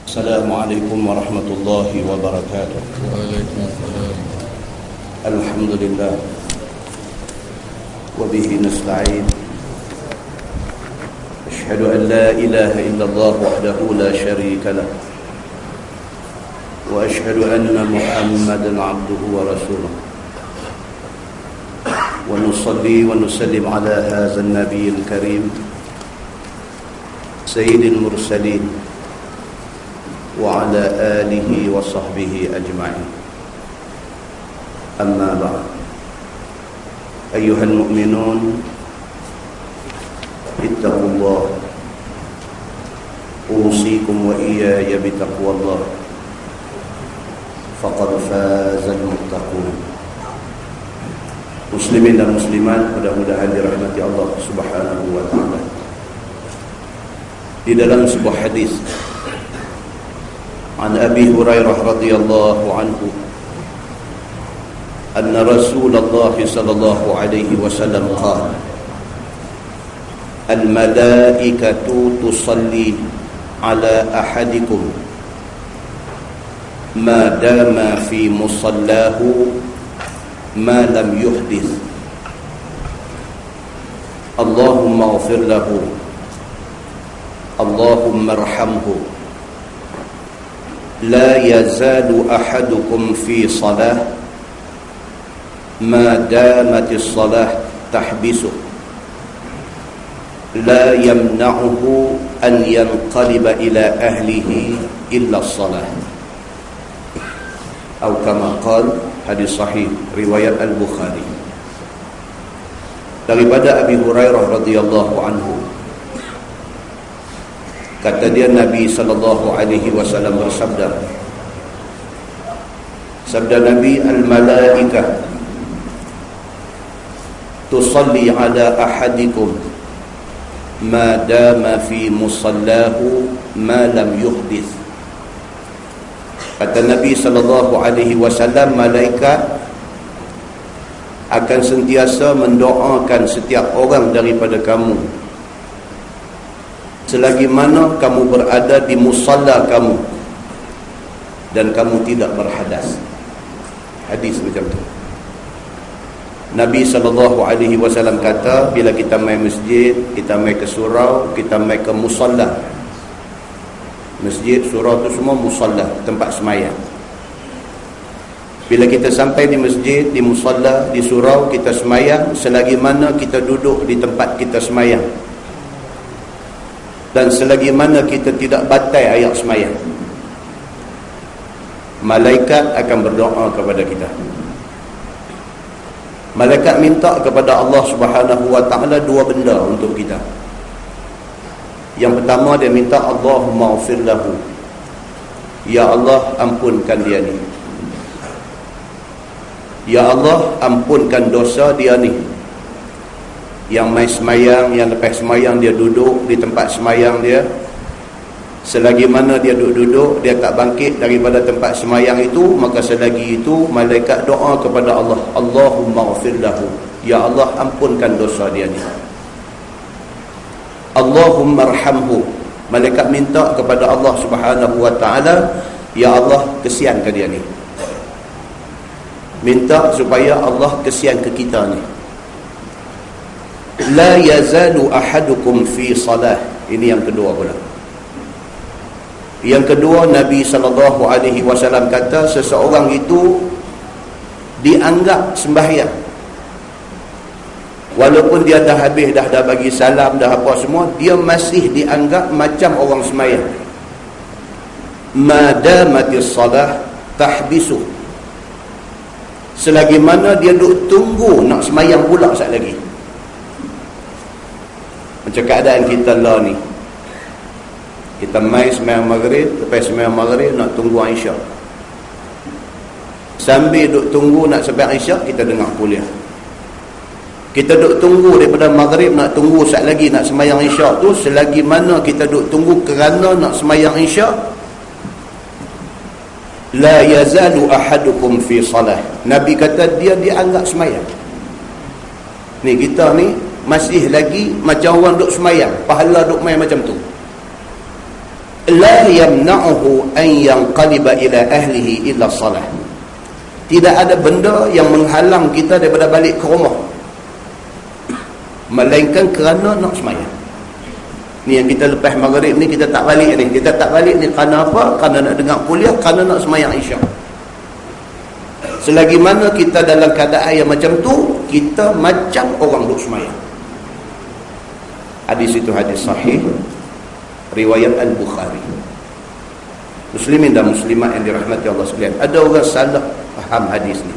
السلام عليكم ورحمة الله وبركاته. وعليكم السلام. الحمد لله وبه نستعين. أشهد أن لا إله إلا الله وحده لا شريك له، وأشهد أن محمدا عبده ورسوله، ونصلي ونسلم على هذا النبي الكريم سيد المرسلين وعلى آله وصحبه أجمعين. أما بعد، أيها المؤمنون، اتقوا الله. أوصيكم وإياي بتقوى الله، فقد فاز المتقون. Muslimin dan muslimat, mudah-mudahan dirahmati Allah Subhanahu wa taala. Di dalam sebuah hadis an Abi Hurairah radhiyallahu anhu anna Rasulullah sallallahu alaihi wasallam qala al-malaikatu tusalli ala ahadikum ma dama fi musallahu ma lam yuhdith. Allahumma ighfir lahu, Allahumma arhamhu. La yazalu ahadukum fi salah ma damatis salah tahbisuh, la yamna'uhu an yanqaliba ila ahlihi illa salah. Atau kama qala, hadis sahih riwayat Al-Bukhari. Daripada Abi Hurairah radhiyallahu anhu, kata dia, Nabi sallallahu alaihi wasallam bersabda, sabda Nabi, al-malaikah tusalli ala ahadikum ma dama fi musallahu ma lam yuhdith. Kata Nabi sallallahu alaihi wasallam, malaikat akan sentiasa mendoakan setiap orang daripada kamu selagi mana kamu berada di musalla kamu dan kamu tidak berhadas. Hadis macam tu. Nabi sallallahu alaihi wasallam kata, bila kita mai masjid, kita mai ke surau, kita mai ke musalla. Masjid, surau tu semua musalla, tempat semayang. Bila kita sampai di masjid, di musalla, di surau, kita semayang selagi mana kita duduk di tempat kita semayang, dan selagi mana kita tidak batai ayat semayang, malaikat akan berdoa kepada kita. Malaikat minta kepada Allah Subhanahu wa taala dua benda untuk kita. Yang pertama, dia minta Allahumma ighfir lahu, ya Allah ampunkan dia ni, ya Allah ampunkan dosa dia ni. Yang mai semayang, yang lepas semayang dia duduk di tempat semayang dia, selagi mana dia duduk, dia tak bangkit daripada tempat semayang itu, maka selagi itu malaikat doa kepada Allah, Allahumma ighfir lahu, ya Allah ampunkan dosa dia ni. Allahumma arhamhu, malaikat minta kepada Allah Subhanahu wa taala, ya Allah kesian ke dia ni, minta supaya Allah kesian ke kita ni. La yazalu ahadukum fi salah. Ini yang kedua pula. Yang kedua, Nabi sallallahu alaihi wasallam kata, seseorang itu dianggap sembahyang walaupun dia dah habis, dah bagi salam, dah apa semua, dia masih dianggap macam orang sembahyang. Madamatis salah tahbisu, selagi mana dia duk tunggu nak sembahyang pula sat lagi. Macam keadaan kita lah ni, kita mai sembahyang maghrib, lepas sembahyang maghrib nak tunggu Isyak. Sambil duk tunggu nak sembahyang Isyak, kita dengar kuliah. Kita duk tunggu daripada maghrib, nak tunggu sat lagi nak sembahyang Isyak tu, selagi mana kita duk tunggu kerana nak sembahyang Isyak, la yazalu ahadukum fi salah. Nabi kata dia dianggap sembahyang. Ni kita ni masih lagi macam orang duk sembahyang, pahala duk main macam tu. la yamna'uhu an yanqaliba ila ahlihi illa salah. Tidak ada benda yang menghalang kita daripada balik ke rumah melainkan kerana nak sembahyang. Ni yang kita lepas maghrib ni kita tak balik ni. Kita tak balik ni kerana apa? Kerana nak dengar kuliah, kerana nak sembahyang Isyak. Selagi mana kita dalam keadaan yang macam tu, kita macam orang duk sembahyang. Hadis itu hadis sahih riwayat Al-Bukhari. Muslimin dan muslimat yang dirahmati Allah sekalian, ada orang salah faham hadis ni.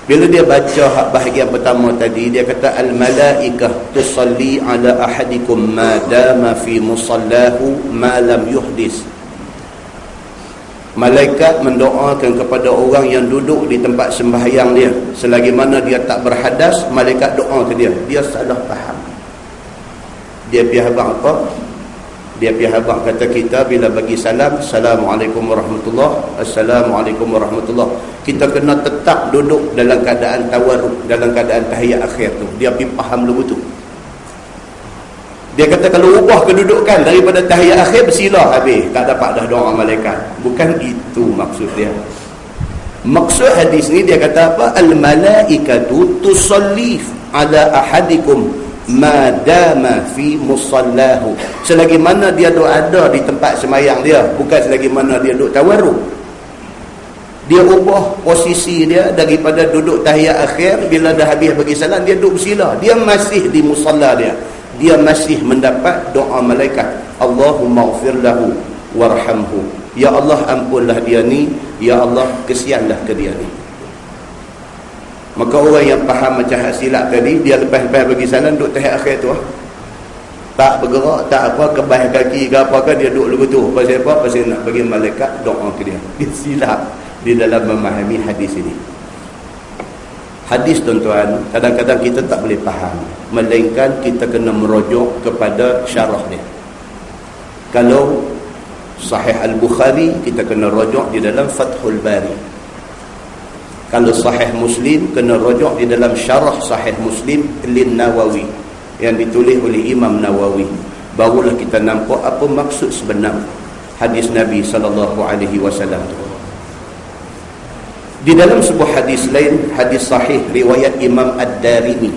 Bila dia baca bahagian pertama tadi, dia kata al-malaikah tusalli ala ahadikum ma dama fi musallahu ma lam yuhdis. Malaikat mendoakan kepada orang yang duduk di tempat sembahyang dia, selagi mana dia tak berhadas, malaikat doa ke dia. Dia salah faham. Dia pergi habaq apa? Dia pergi habaq kata kita bila bagi salam, Assalamualaikum warahmatullahi, Assalamualaikum warahmatullahi. Kita kena tetap duduk dalam keadaan tawarruk, dalam keadaan tahiyat akhir tu. Dia pergi faham dulu tu. Dia kata kalau ubah kedudukan daripada tahiyat akhir, bersilah habis, tak dapat dah doa malaikat. Bukan itu maksud dia. Maksud hadis ni dia kata apa? Al-malaikatu tusalli ala ahadikum ma dama fi musallahu. Selagi mana dia ada di tempat sembahyang dia, bukan selagi mana dia duduk tawarruk. Dia ubah posisi dia daripada duduk tahiyat akhir, bila dah habis bagi salam dia duduk bersila. Dia masih di musalla dia. Dia masih mendapat doa malaikat. Allahumma ighfir lahu warhamhu. Ya Allah, ampunlah dia ni, ya Allah, kesianlah ke dia ni. Maka orang yang faham macam hak silap tadi, dia lepas-lepas bagi salam duduk tahiyat akhir tu, tak bergerak, tak apa, kebah kaki ke apa ke, dia duduk lagu tu. Pasal apa? Pasal nak bagi malaikat doa ke dia. Dia silap di dalam memahami hadis ini. Hadis, tuan-tuan, kadang-kadang kita tak boleh faham, melainkan kita kena merujuk kepada syarah dia. Kalau Sahih Al-Bukhari, kita kena rujuk di dalam Fathul Bari. Kalau Sahih Muslim, kena rujuk di dalam syarah Sahih Muslim Lin Nawawi yang ditulis oleh Imam Nawawi. Barulah kita nampak apa maksud sebenar hadis Nabi SAW. Di dalam sebuah hadis lain, hadis sahih riwayat Imam Ad-Darimi,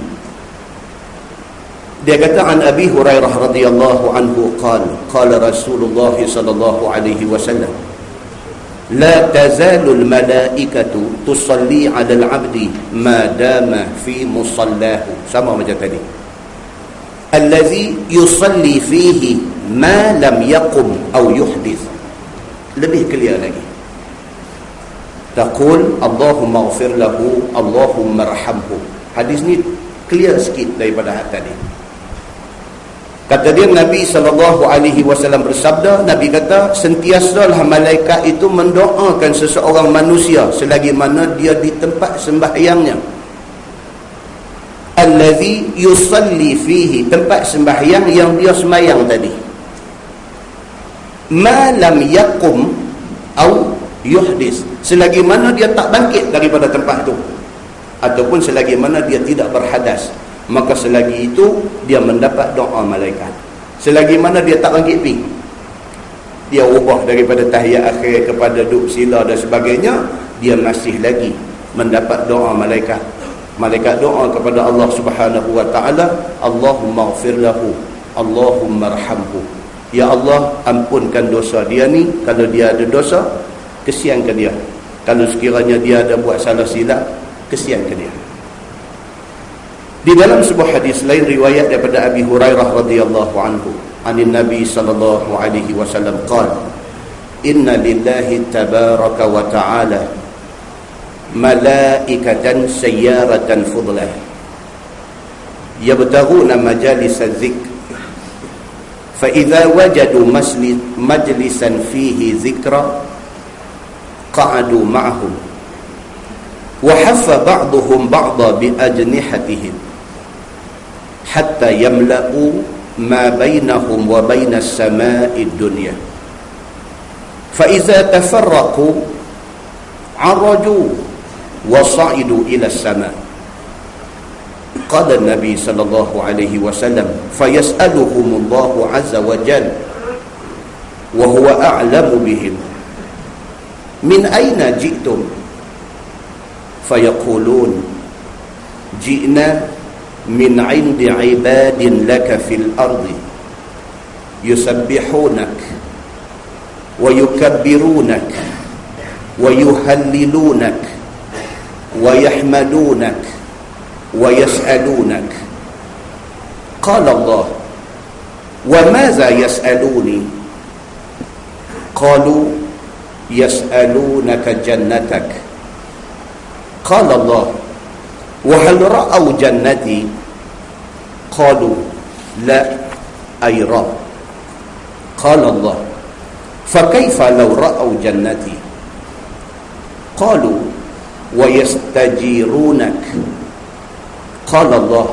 dia kata an Abi Hurairah radhiyallahu anhu qala Rasulullah sallallahu alaihi wasallam la tazalul malaikatu tusalli 'alal 'abdi ma dama fi musallahu. Sama macam tadi. Allazi yusalli fihi ma lam yaqum aw yuhdith. Lebih clear lagi. Taqul Allahumma ighfir lahu, Allahumma arhamhu. Hadis ni clear sikit daripada hadis tadi. Kata dia, Nabi SAW bersabda, Nabi kata, sentiasalah malaikat itu mendoakan seseorang manusia selagi mana dia di tempat sembahyangnya. Allazi yusalli fihi, tempat sembahyang yang dia sembahyang tadi. Ma lam yaqum au yuhdis, selagi mana dia tak bangkit daripada tempat itu, ataupun selagi mana dia tidak berhadas, maka selagi itu dia mendapat doa malaikat. Selagi mana dia tak bangkit pergi, dia ubah daripada tahiyat akhir kepada duduk sila dan sebagainya, dia masih lagi mendapat doa malaikat. Malaikat doa kepada Allah Subhanahu wa taala, Allahumma ighfir lahu, Allahumma arhamhu. Ya Allah, ampunkan dosa dia ni. Kalau dia ada dosa, kesiankan dia. Kalau sekiranya dia ada buat salah silap, kesiankan dia. Di dalam sebuah hadis lain riwayat daripada Abi Hurairah radhiyallahu anhu, anin Nabi sallallahu alaihi wasallam qala, inna lillahi tabaraka wa ta'ala malaikatan sayyaratan fudlah yabtaghuna majalis adh-dhikr fa idza wajadu majlisan fihi dhikra qa'adu ma'ahum wa haffa ba'dhum ba'dha bi ajnihatihim hatta yamla'u ma bainahum wa bainas sama'i dunya fa idza tafarraqu 'araju wa sa'idu ila as-sama'. Qala an-nabi sallallahu alaihi wasallam fa yas'aluhumullahu 'azza wa jalla wa huwa a'lamu bihim. Min aina ji'tum? Fayaqulun ji'na min 'indi 'ibadin laka fil ardi yusabbihunak wa yukabbirunak wa yuhallilunak wa yahmadunak wa yas'alunak. Qala Allah, wa madza yas'aluni? Qalu yas'alunaka jannatak. Qala Allah, wa hal ra'aw jannati? Qalu la ay ra. Qala Allah, fa kaifa law ra'aw jannati? Qalu wa yastajirunak. Qala Allah,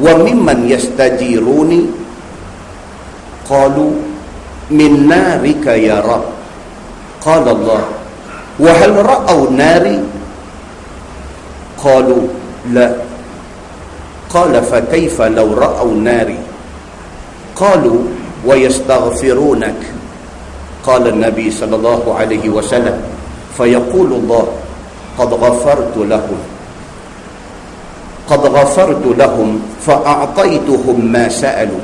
wa mimman yastajiruni? Qalu min narika ya Rabb. Qala Allah, wa hal ra'aw nari? Qalu la. Qala fa kaifa law ra'aw nari? Qalu wa yastaghfirunak. Qala an-nabi sallallahu alaihi wasallam, fayaqulu Allah, qad ghafartu lahum. Qad ghafartu lahum fa a'taytuhum ma sa'alu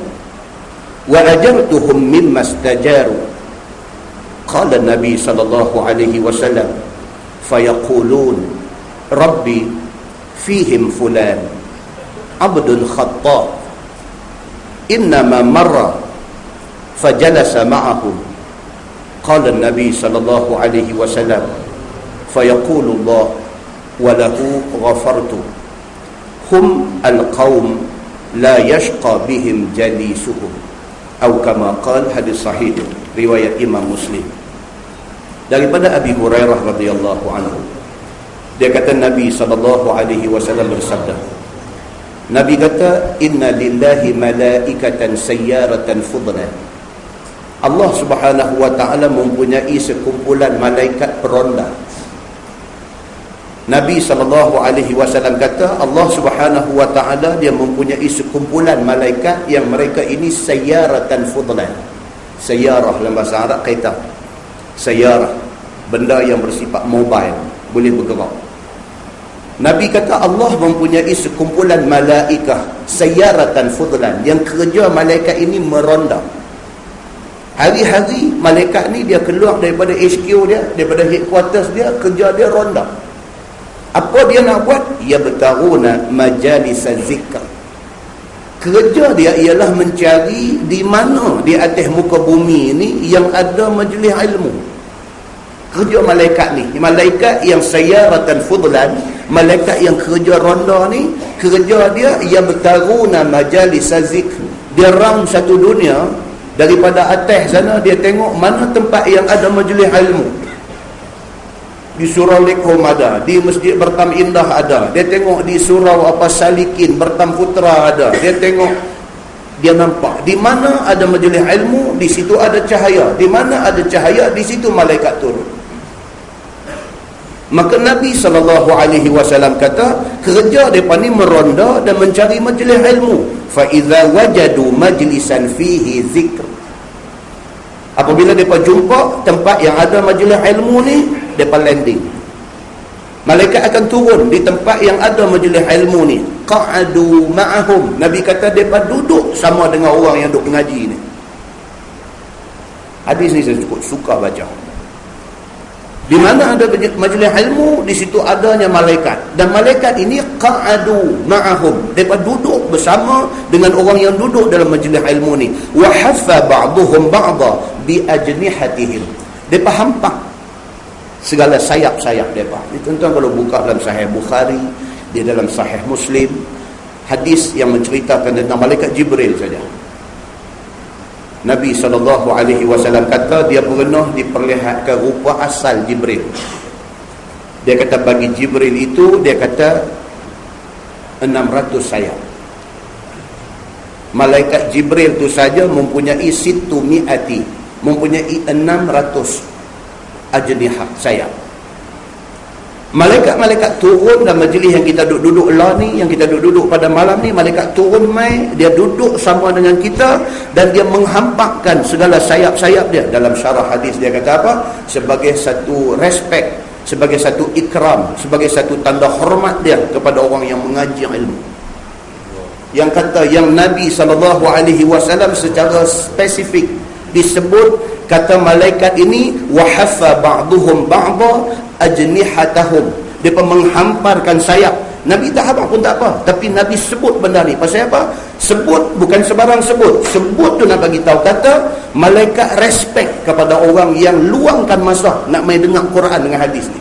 wa ajartuhum mimma istajaru. Qala an-nabi sallallahu alaihi wasallam, fayaqulun rabbi fihim fulan abdun khatta innama marra fajalasa ma'ahum. Qala an-nabi sallallahu alaihi wasallam, fayaqulu Allah wa lahu ghafartu hum al-qawm la yashqa bihim jalisuhum. Atau kama qala, hadis sahih riwayat Imam Muslim. Daripada Abi Hurairah radhiyallahu anhu, dia kata Nabi sallallahu alaihi wasallam bersabda, Nabi kata, inna lillahi malaikatan sayyaratan fudla. Allah subhanahu wa ta'ala mempunyai sekumpulan malaikat peronda. Nabi sallallahu alaihi wasallam kata, Allah subhanahu wa ta'ala dia mempunyai sekumpulan malaikat yang mereka ini sayyaratan fudla. Sayyarah dalam bahasa Arab kereta. Sayyarah, benda yang bersifat mobile, boleh bergerak. Nabi kata Allah mempunyai sekumpulan malaikah sayyaratan fudlan, yang kerja malaikat ini meronda. Hari-hari malaikat ni dia keluar daripada HQ dia, daripada headquarters dia, kerja dia ronda. Apa dia nak buat? Ia bertaruna majalis zikr. Kerja dia ialah mencari di mana di atas muka bumi ni yang ada majlis ilmu. Kerja malaikat ni, malaikat yang sayyaratan fudlan, malaikat yang kerja ronda ni, kerja dia ia bertaruna majalis zikr. Dia round satu dunia, daripada atas sana dia tengok mana tempat yang ada majlis ilmu. Di surau Lekhom ada, di Masjid Bertam Indah ada, dia tengok di surau apa Salikin, Bertam Putra ada, dia tengok, dia nampak di mana ada majlis ilmu, di situ ada cahaya, di mana ada cahaya, di situ malaikat turun. Maka Nabi SAW kata, kerja mereka ni meronda dan mencari majlis ilmu. Fa idza wajadu majlisan fihi zikr, apabila mereka jumpa tempat yang ada majlis ilmu ni, mereka landing. Malaikat akan turun di tempat yang ada majlis ilmu ni. Qa'adu ma'ahum, Nabi kata mereka duduk sama dengan orang yang duduk mengaji ni. Hadis ni saya cukup suka baca. Di mana ada majlis ilmu, di situ adanya malaikat. Dan malaikat ini qa'adu ma'ahum, mereka duduk bersama dengan orang yang duduk dalam majlis ilmu ni. Wa haffa ba'duhum ba'da bi ajnihatihim, mereka hampak segala sayap-sayap mereka. Ini tuan-tuan kalau buka dalam Sahih Bukhari, di dalam Sahih Muslim, hadis yang menceritakan tentang malaikat Jibril saja. Nabi SAW kata dia pernah diperlihatkan rupa asal Jibril. Dia kata bagi Jibril itu, dia kata 600 sayap. Malaikat Jibril itu saja mempunyai situ mi'ati, mempunyai 600 ajnihah sayap. Malaikat-malaikat turun dalam majlis yang kita duduk-duduk lah ni, yang kita duduk-duduk pada malam ni. Malaikat turun mai, dia duduk sama dengan kita dan dia menghampakkan segala sayap-sayap dia. Dalam syarah hadis dia kata apa? Sebagai satu respect, sebagai satu ikram, sebagai satu tanda hormat dia kepada orang yang mengaji ilmu. Yang kata yang Nabi SAW secara spesifik disebut, kata malaikat ini wahaffa ba'duhum ba'da ajnihatahum, dia menghamparkan sayap. Nabi tak habaq pun tak apa, tapi Nabi sebut benda ni. Pasal apa? Sebut bukan sebarang sebut. Sebut tu nak bagi tahu, kata malaikat respect kepada orang yang luangkan masa nak main dengar Quran dengan hadis ni.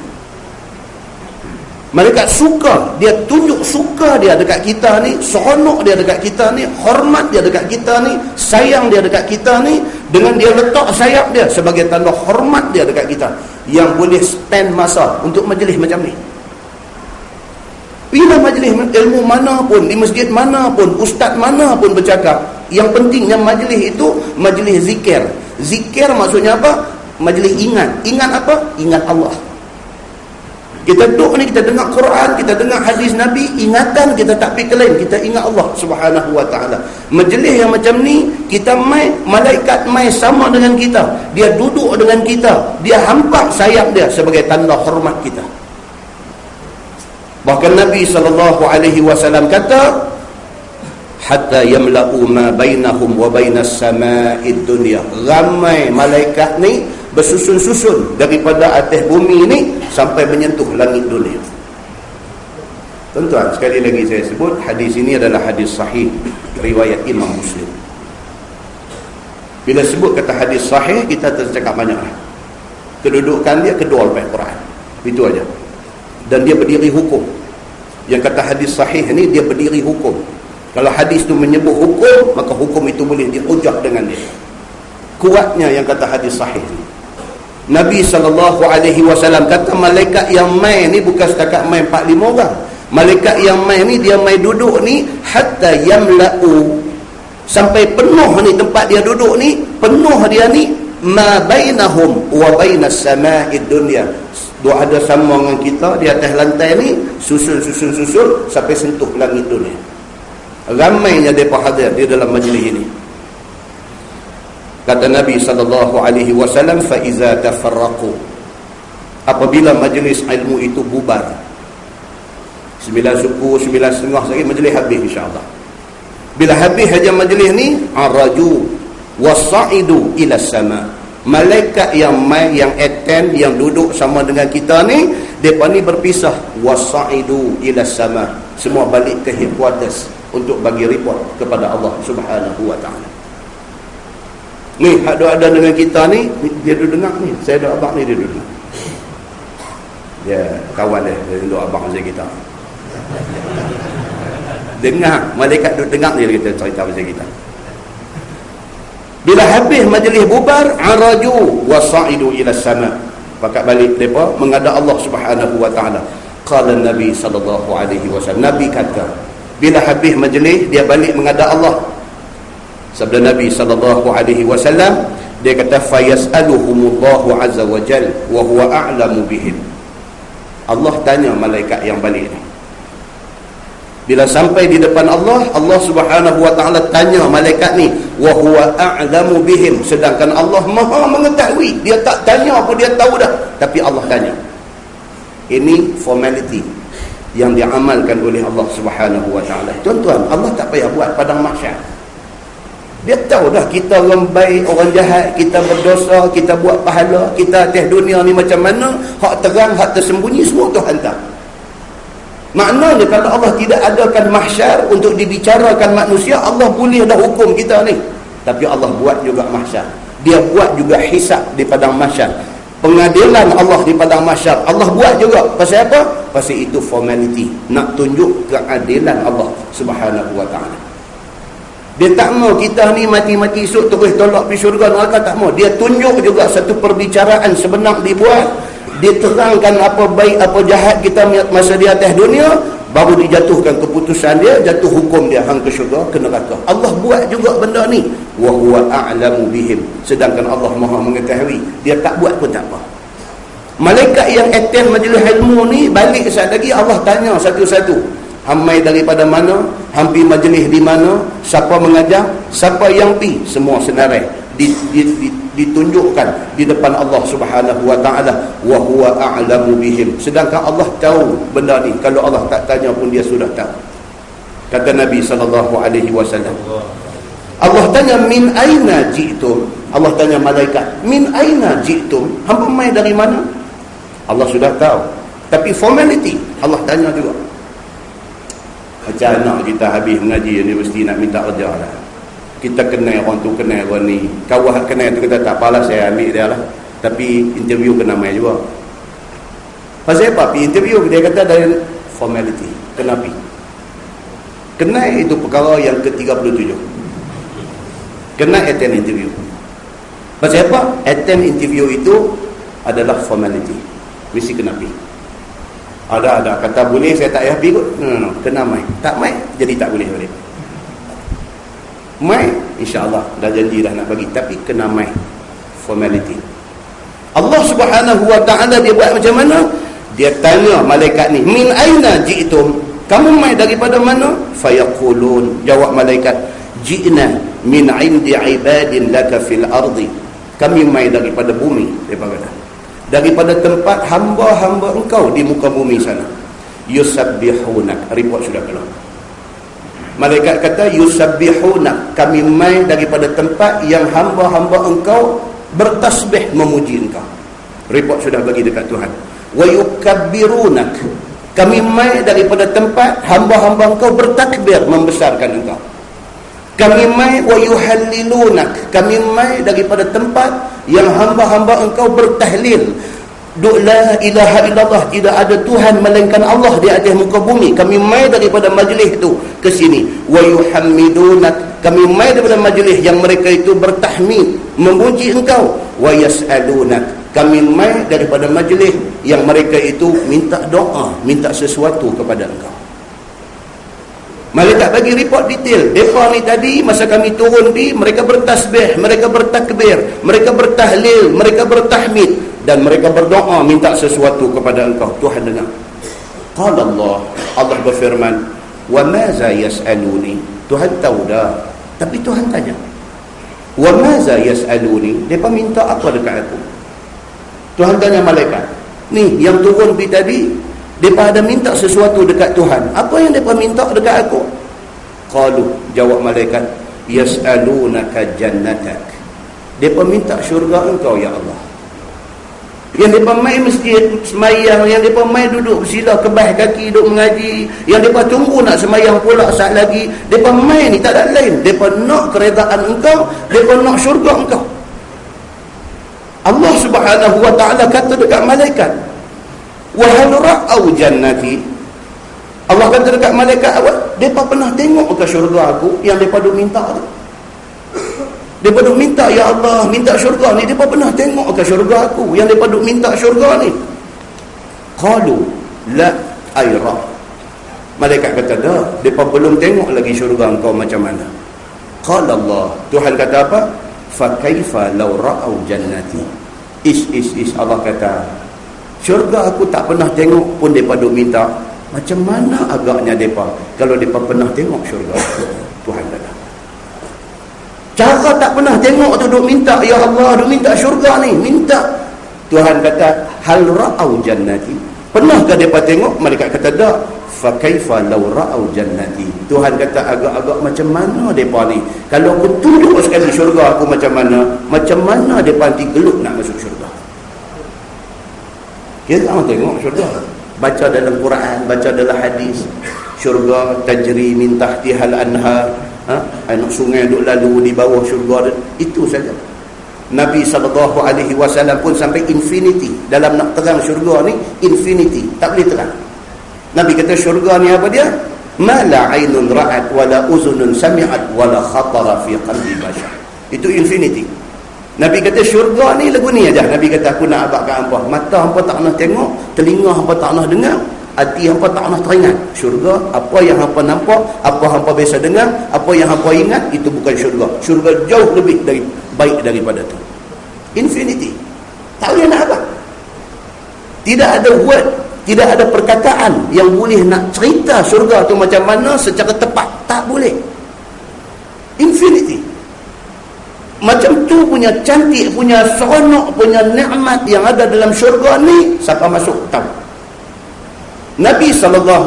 Malaikat suka, dia tunjuk suka dia dekat kita ni, seronok dia dekat kita ni, hormat dia dekat kita ni, sayang dia dekat kita ni, dengan dia letak sayap dia sebagai tanda hormat dia dekat kita, yang boleh spend masa untuk majlis macam ni. Bila majlis ilmu mana pun, di masjid mana pun, ustaz mana pun bercakap, yang pentingnya majlis itu majlis zikir. Zikir maksudnya apa? Majlis ingat. Ingat apa? Ingat Allah. Kita duduk ni, kita dengar Quran, kita dengar hadis Nabi, ingatan kita tak pergi ke lain, kita ingat Allah Subhanahu wa ta'ala. Majlis yang macam ni, kita mai, malaikat mai sama dengan kita, dia duduk dengan kita, dia hampak sayap dia sebagai tanda hormat kita. Bahkan Nabi SAW kata, hatta yamla'u ma bainahum wa bainas sama'id dunya. Ramai malaikat ni bersusun-susun daripada atas bumi ni sampai menyentuh langit dunia. Tuan-tuan, sekali lagi saya sebut, hadis ini adalah hadis sahih riwayat Imam Muslim. Bila sebut kata hadis sahih, kita tercakap banyak lah. Kedudukan dia kedua lepas Quran, itu aja. Dan dia berdiri hukum. Yang kata hadis sahih ni, dia berdiri hukum. Kalau hadis tu menyebut hukum, maka hukum itu boleh dihujah dengan dia. Kuatnya yang kata hadis sahih ni. Nabi SAW kata malaikat yang main ni bukan setakat main 4-5 orang. Malaikat yang main ni, dia main duduk ni hatta yamla'u, sampai penuh ni tempat dia duduk ni, penuh dia ni ma bainahum wa bainas sama'id dunya. Dua ada sama dengan kita di atas lantai ni, susun sampai sentuh langit dunia. Ramainya mereka hadir di dalam majlis ini. Kata Nabi SAW, fa iza tafarraqu, apabila majlis ilmu itu bubar, 9 suku 9 setengah lagi majlis habis insya-Allah. Bila habis aja majlis ni, araju wasaidu ila sama. Malaikat yang mai, yang attend, yang duduk sama dengan kita ni, depa ni berpisah, wasaidu ila sama, semua balik ke headquarters untuk bagi report kepada Allah Subhanahu wa ta'ala. Ni ada dengan kita ni, dia duduk dengar ni, saya duduk abang ni, dia duduk dengar. Dia kawan dia duduk abang saya kita. Dengar, malaikat duduk dengar ni, kita cerita pasal kita. Bila habis majlis bubar, araju wasaidu ila sama, pakat balik mereka menghadap Allah Subhanahu wa ta'ala. Qala Nabi SAW, Nabi kata, bila habis majlis, dia balik menghadap Allah. Sabda Nabi SAW, dia kata, fayas'aluhumullahu azza wa jal wa huwa a'lamu bihim. Allah tanya malaikat yang balik ni. Bila sampai di depan Allah, Allah Subhanahu wa ta'ala tanya malaikat ni, wa huwa a'lamu bihim, sedangkan Allah maha mengetahui. Dia tak tanya apa, dia tahu dah, tapi Allah tanya. Ini formality yang diamalkan oleh Allah Subhanahu wa ta'ala. Tuan-tuan, Allah tak payah buat padang mahsyar. Dia tahu dah kita orang baik, orang jahat, kita berdosa, kita buat pahala, kita atas dunia ni macam mana, hak terang, hak tersembunyi, semua Tuhan tahu. Maknanya kalau Allah tidak adakan mahsyar untuk dibicarakan manusia, Allah boleh dah hukum kita ni. Tapi Allah buat juga mahsyar. Dia buat juga hisab di padang mahsyar. Pengadilan Allah di padang mahsyar, Allah buat juga. Pasal apa? Pasal itu formality, nak tunjuk keadilan Allah Subhanahu wa ta'ala. Dia tak mau kita ni mati-mati esok terus tolak pergi syurga neraka, tak mau. Dia tunjuk juga satu perbicaraan sebenar dibuat. Dia terangkan apa baik apa jahat kita masa di atas dunia, baru dijatuhkan keputusan dia, jatuh hukum dia, hang ke syurga ke neraka. Allah buat juga benda ni. Wa huwa a'lamu bihim, sedangkan Allah maha mengetahui. Dia tak buat pun tak apa. Malaikat yang attend majlis ilmu ni balik sekali lagi Allah tanya satu-satu. Hamai daripada mana? Hampi majlis di mana? Siapa mengajar? Siapa yang pi? Semua senarai ditunjukkan di depan Allah Subhanahu wa taala, wa huwa a'lamu bihim. Sedangkan Allah tahu benda ni. Kalau Allah tak tanya pun dia sudah tahu. Kata Nabi sallallahu alaihi wasallam. Allah tanya min aina ji'tum? Allah tanya malaikat, min aina ji'tum? Hampa mai dari mana? Allah sudah tahu. Tapi formality Allah tanya juga. Macam anak kita habis mengaji universiti nak minta kerja lah. Kita kenal orang tu, kenal orang ni. Kawan kenal tu kata tak apalah saya ambil dia lah. Tapi interview kena mai juga. Pasal apa? Pergi interview dia kata dari formality. Kenapa? Kenal itu perkara yang ke-37. Kena attend interview. Pasal apa? Attend interview itu adalah formality. Mesti kena pergi. Ada kata boleh saya tak payah pergi kot. No. Kena mai. Tak mai jadi tak boleh balik. Mai insya-Allah dah janji dah nak bagi, tapi kena mai. Formality. Allah Subhanahu wa taala dia buat macam mana? Dia tanya malaikat ni, min aina ji'tum? Kamu mai daripada mana? Fayaqulun, jawab malaikat, ji'na min 'indi 'ibadin laka fil ardi. Kami mai daripada bumi, daripada tempat hamba-hamba engkau di muka bumi sana. Yusabbihunak, report sudah keluar. Malaikat kata yusabbihunak, kami mai daripada tempat yang hamba-hamba engkau bertasbih memuji engkau. Report sudah bagi dekat Tuhan. Wa yukabbirunak, kami mai daripada tempat hamba-hamba engkau bertakbir membesarkan engkau. Kami mai wa yuhallilunak, kami mai daripada tempat yang hamba-hamba engkau bertahlil. La ilaha illallah, tidak ada Tuhan melainkan Allah di atas muka bumi. Kami mai daripada majlis itu ke sini. Wa yuhammidunak, kami mai daripada majlis yang mereka itu bertahmid memuji engkau. Wa yas'alunak, kami mai daripada majlis yang mereka itu minta doa, minta sesuatu kepada engkau. Malaikat bagi report detail. Mereka ni tadi masa kami turun di, mereka bertasbih, mereka bertakbir, mereka bertahlil, mereka bertahmid, dan mereka berdoa minta sesuatu kepada engkau. Tuhan dengar. Qala Allah berfirman, wa maza yas'aluni? Tuhan tahu dah, tapi Tuhan tanya, wa maza yas'aluni? Mereka minta apa dekat aku? Tuhan tanya malaikat, ni yang turun di tadi, mereka ada minta sesuatu dekat Tuhan. Apa yang mereka minta dekat aku? Qalu, jawab malaikat, yas'alunaka jannatak. Mereka minta syurga engkau ya Allah. Yang mereka main masjid semayang, yang mereka main duduk bersila kebah kaki duduk mengaji, yang mereka tunggu nak semayang pula saat lagi, mereka main ni tak ada lain. Mereka nak keredaan engkau, mereka nak syurga engkau. Allah Subhanahu wa ta'ala kata dekat malaikat, wa hal ra'au jannati? Allah kata dekat malaikat awak, depa pernah tengok ke syurga aku yang depa duk minta tu? Depa duk minta ya Allah, minta syurga ni, depa pernah tengok ke syurga aku yang depa duk minta syurga ni? Qalu la ayra. Malaikat kata dah, depa belum tengok lagi syurga engkau macam mana. Qala Allah, Tuhan kata apa? Fa kaifa law ra'au jannati? Allah kata, syurga aku tak pernah tengok pun mereka duk minta. Macam mana agaknya mereka kalau mereka pernah tengok syurga? Tuhan kata, cara tak pernah tengok tu duk minta, ya Allah duk minta syurga ni, minta. Tuhan kata, hal ra'au jannati? Pernahkah mereka tengok? Mereka kata tak. Fa kaifa law ra'au jannati? Tuhan kata, agak-agak macam mana mereka ni kalau aku tunjuk sekali syurga aku macam mana mereka nanti geluk nak masuk syurga. Kita orang tengok syurga, baca dalam Quran, baca dalam hadis, syurga tajri min tahtihal anhar, anak sungai duk lalu di bawah syurga, itu saja. Nabi SAW pun sampai infinity dalam nak terang syurga ni, infinity tak boleh terang. Nabi kata syurga ni apa dia? Ma la ainun ra'at wala uzunun sami'at wala khatara fi qalbi bashar. Itu infinity. Nabi kata syurga ni lagu ni aja. Nabi kata aku nak abad kat hampa, mata hampa tak nak tengok, telinga hampa tak nak dengar, hati hampa tak nak teringat. Syurga, apa yang hampa nampak, apa hampa biasa dengar, apa yang hampa ingat, itu bukan syurga. Syurga jauh lebih baik daripada tu. Infinity. Tak boleh nak apa. Tidak ada word, tidak ada perkataan yang boleh nak cerita syurga tu macam mana secara tepat. Tak boleh. Infinity. Macam tu punya cantik, punya seronok, punya nikmat yang ada dalam syurga ni, siapa masuk tahu. Nabi SAW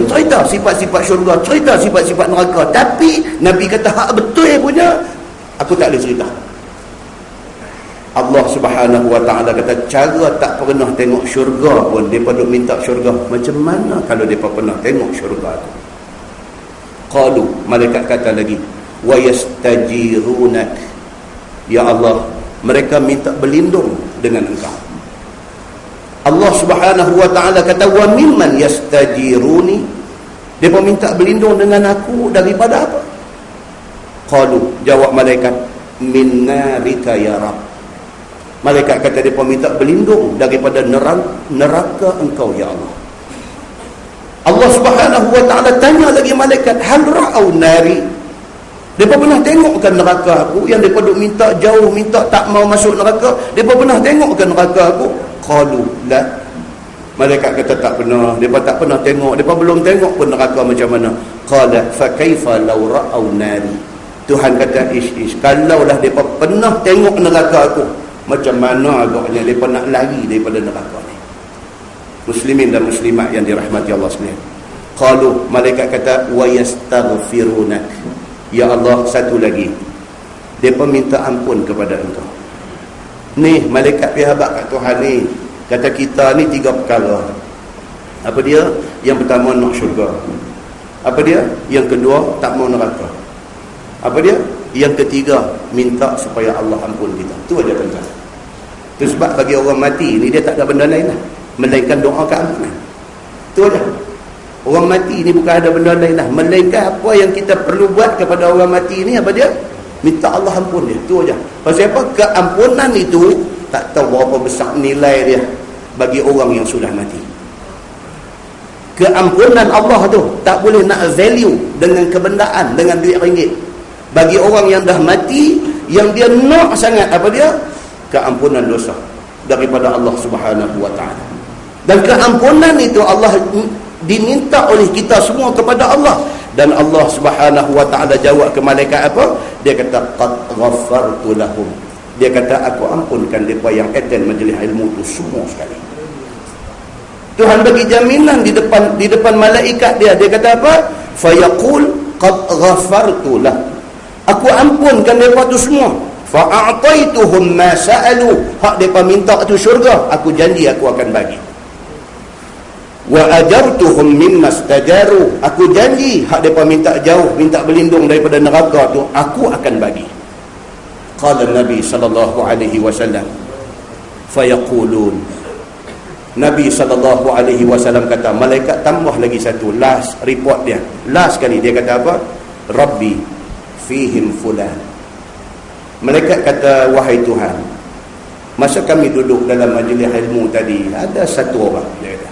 cerita sifat-sifat syurga, cerita sifat-sifat neraka. Tapi Nabi kata hak betul punya, aku tak boleh cerita. Allah Subhanahu Wa Taala kata cara tak pernah tengok syurga pun depa duk minta syurga. Macam mana kalau depa pernah tengok syurga tu? Qalu, malaikat kata lagi, wa yastajirunak, ya Allah, mereka minta berlindung dengan engkau. Allah Subhanahu Wa Taala kata wa mimman yastajiruni, depa minta berlindung dengan aku daripada apa? Qalu, jawab malaikat, min narika ya Rabb. Malaikat kata dia minta berlindung daripada neraka engkau ya Allah. Allah Subhanahu Wa Taala tanya lagi malaikat, hal ra'au nari, depa pernah tengokkan neraka aku yang depa duk minta jauh, minta tak mau masuk neraka? Depa pernah tengokkan neraka aku? Qalu la. Malaikat kata tak pernah, depa tak pernah tengok, depa belum tengok pun neraka macam mana. Qala fa kaifa law ra'au nari. Tuhan kata ish kalaulah depa pernah tengok neraka aku, macam mana agaknya mereka nak lari daripada neraka ni. Muslimin dan muslimat yang dirahmati Allah sekalian. Qalu, malaikat kata wa yastaghfirunak, ya Allah, satu lagi, mereka minta ampun kepada engkau. Ni malaikat pihak kat Tuhan ni kata kita ni 3 perkara. Apa dia? Yang pertama nak syurga. Apa dia? Yang kedua tak mau neraka. Apa dia? Yang ketiga minta supaya Allah ampun kita. Itu aja tuan-tuan. Itu sebab bagi orang mati ni dia tak ada benda lain lah melainkan doa keampunan. Itu aja. Orang mati ni bukan ada benda lain lah melainkan apa yang kita perlu buat kepada orang mati ni, apa dia? Minta Allah ampun dia. Itu aja. Pasal apa? Keampunan itu tak tahu berapa besar nilai dia bagi orang yang sudah mati. Keampunan Allah tu tak boleh nak value dengan kebendaan, dengan duit ringgit. Bagi orang yang dah mati, yang dia nak sangat apa dia? Keampunan dosa daripada Allah Subhanahu Wa Taala. Dan keampunan itu Allah diminta oleh kita semua kepada Allah. Dan Allah Subhanahu Wa Taala jawab ke malaikat apa? Dia kata qad ghaffartu lahum. Dia kata aku ampunkan mereka yang attend majlis ilmu itu semua sekali. Tuhan bagi jaminan di depan malaikat dia. Dia kata apa? Fayaqul qad ghaffartu lahum. Aku ampunkan mereka tu semua. Fa'a'taituhum ma sa'alu. Hak mereka minta tu syurga, aku janji aku akan bagi. Wa ajartuhum mimma stajaru. Aku janji hak mereka minta jauh, minta berlindung daripada neraka tu, aku akan bagi. Qala Nabi sallallahu alaihi wasallam, fayaqulun. Nabi sallallahu alaihi wasallam kata, malaikat tambah lagi satu, last report dia. Last sekali dia kata apa? Rabbi fihim fulan. Malaikat kata, wahai Tuhan, masa kami duduk dalam majlis ilmu tadi, ada satu orang, dia kata,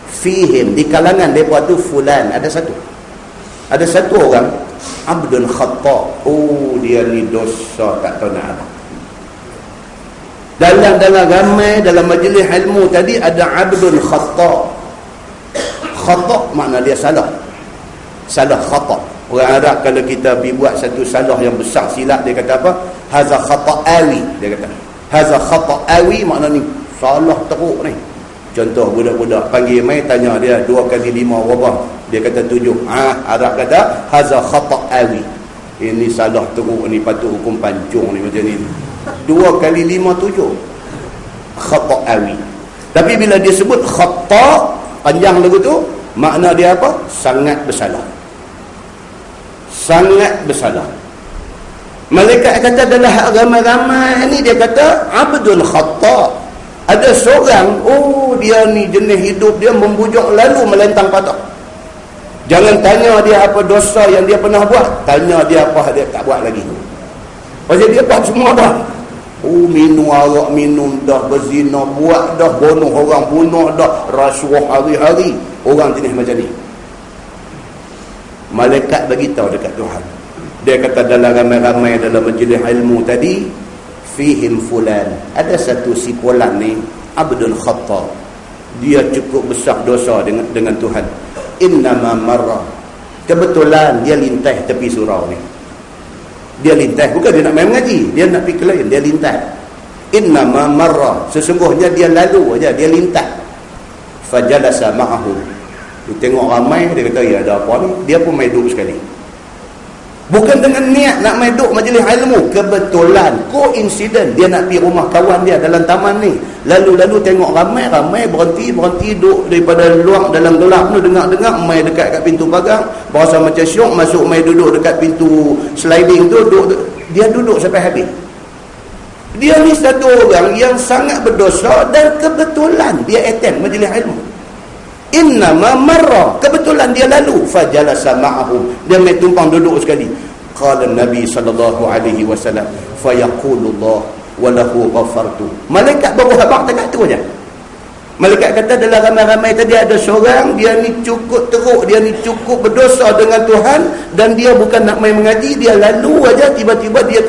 fihim, di kalangan mereka tu fulan, ada satu orang, abdun khata'. Oh, dia ni dosa tak tahu nak apa. Dalam ramai dalam majlis ilmu tadi ada abdun khata'. Khata' makna dia salah khata'. Orang Arab kalau kita pergi buat satu salah yang besar, silap, dia kata apa? Haza khata'awi. Dia kata haza khata'awi, makna ni salah teruk ni. Contoh budak-budak panggil mai, tanya dia 2 kali 5 berapa? Dia kata 7. Arab kata haza khata'awi. Ini salah teruk ni, patut hukum pancung ni macam ni. 2 kali 5 7. Khata'awi. Tapi bila dia sebut khata' panjang lagu tu, makna dia apa? Sangat bersalah. Malaikat kata dalam ramai-ramai ni, dia kata abdul khata'. Ada seorang, oh dia ni jenis hidup dia membujuk lalu melentang patah. Jangan tanya dia apa dosa yang dia pernah buat, tanya dia apa dia tak buat lagi. Pasal dia buat semua dah. Oh, minum arak, minum dah, berzina buat dah, bunuh orang bunuh dah, rasuah hari-hari. Orang jenis macam ni. Malaikat bagi tahu dekat Tuhan. Dia kata dalam ramai-ramai dalam majlis ilmu tadi, fihim fulan, ada satu si fulan ni abdul khata'. dia cukup besar dosa dengan Tuhan. Innama marra, kebetulan dia lintas tepi surau ni. Dia lintas, bukan dia nak main mengaji, dia nak pergi ke lain, dia lintas. Innama marra, sesungguhnya dia lalu aja, dia lintas. Fajalasa ma'ahu, dia tengok ramai, dia kata ya ada apa ni, dia pun main duduk sekali. Bukan dengan niat nak main duduk majlis ilmu, kebetulan, koinsiden, dia nak pergi rumah kawan dia dalam taman ni. Lalu-lalu tengok ramai berhenti duduk daripada luar dalam gelap tu, dengar main dekat kat pintu pagar, berasa macam syok, masuk main duduk dekat pintu sliding tu, dia duduk sampai habis. Dia ni satu orang yang sangat berdosa dan kebetulan dia attend majlis ilmu. Innama marra, kebetulan dia lalu. Fajalasa ma'ahu, dia main tumpang duduk sekali. Qala Nabi sallallahu alaihi wasallam, fayaqulullah walahu ghafartu. Malaikat baru habaq dekat tu aja. Malaikat kata dalam ramai-ramai tadi ada seorang, dia ni cukup teruk, dia ni cukup berdosa dengan Tuhan, dan dia bukan nak main mengaji, dia lalu aja, tiba-tiba dia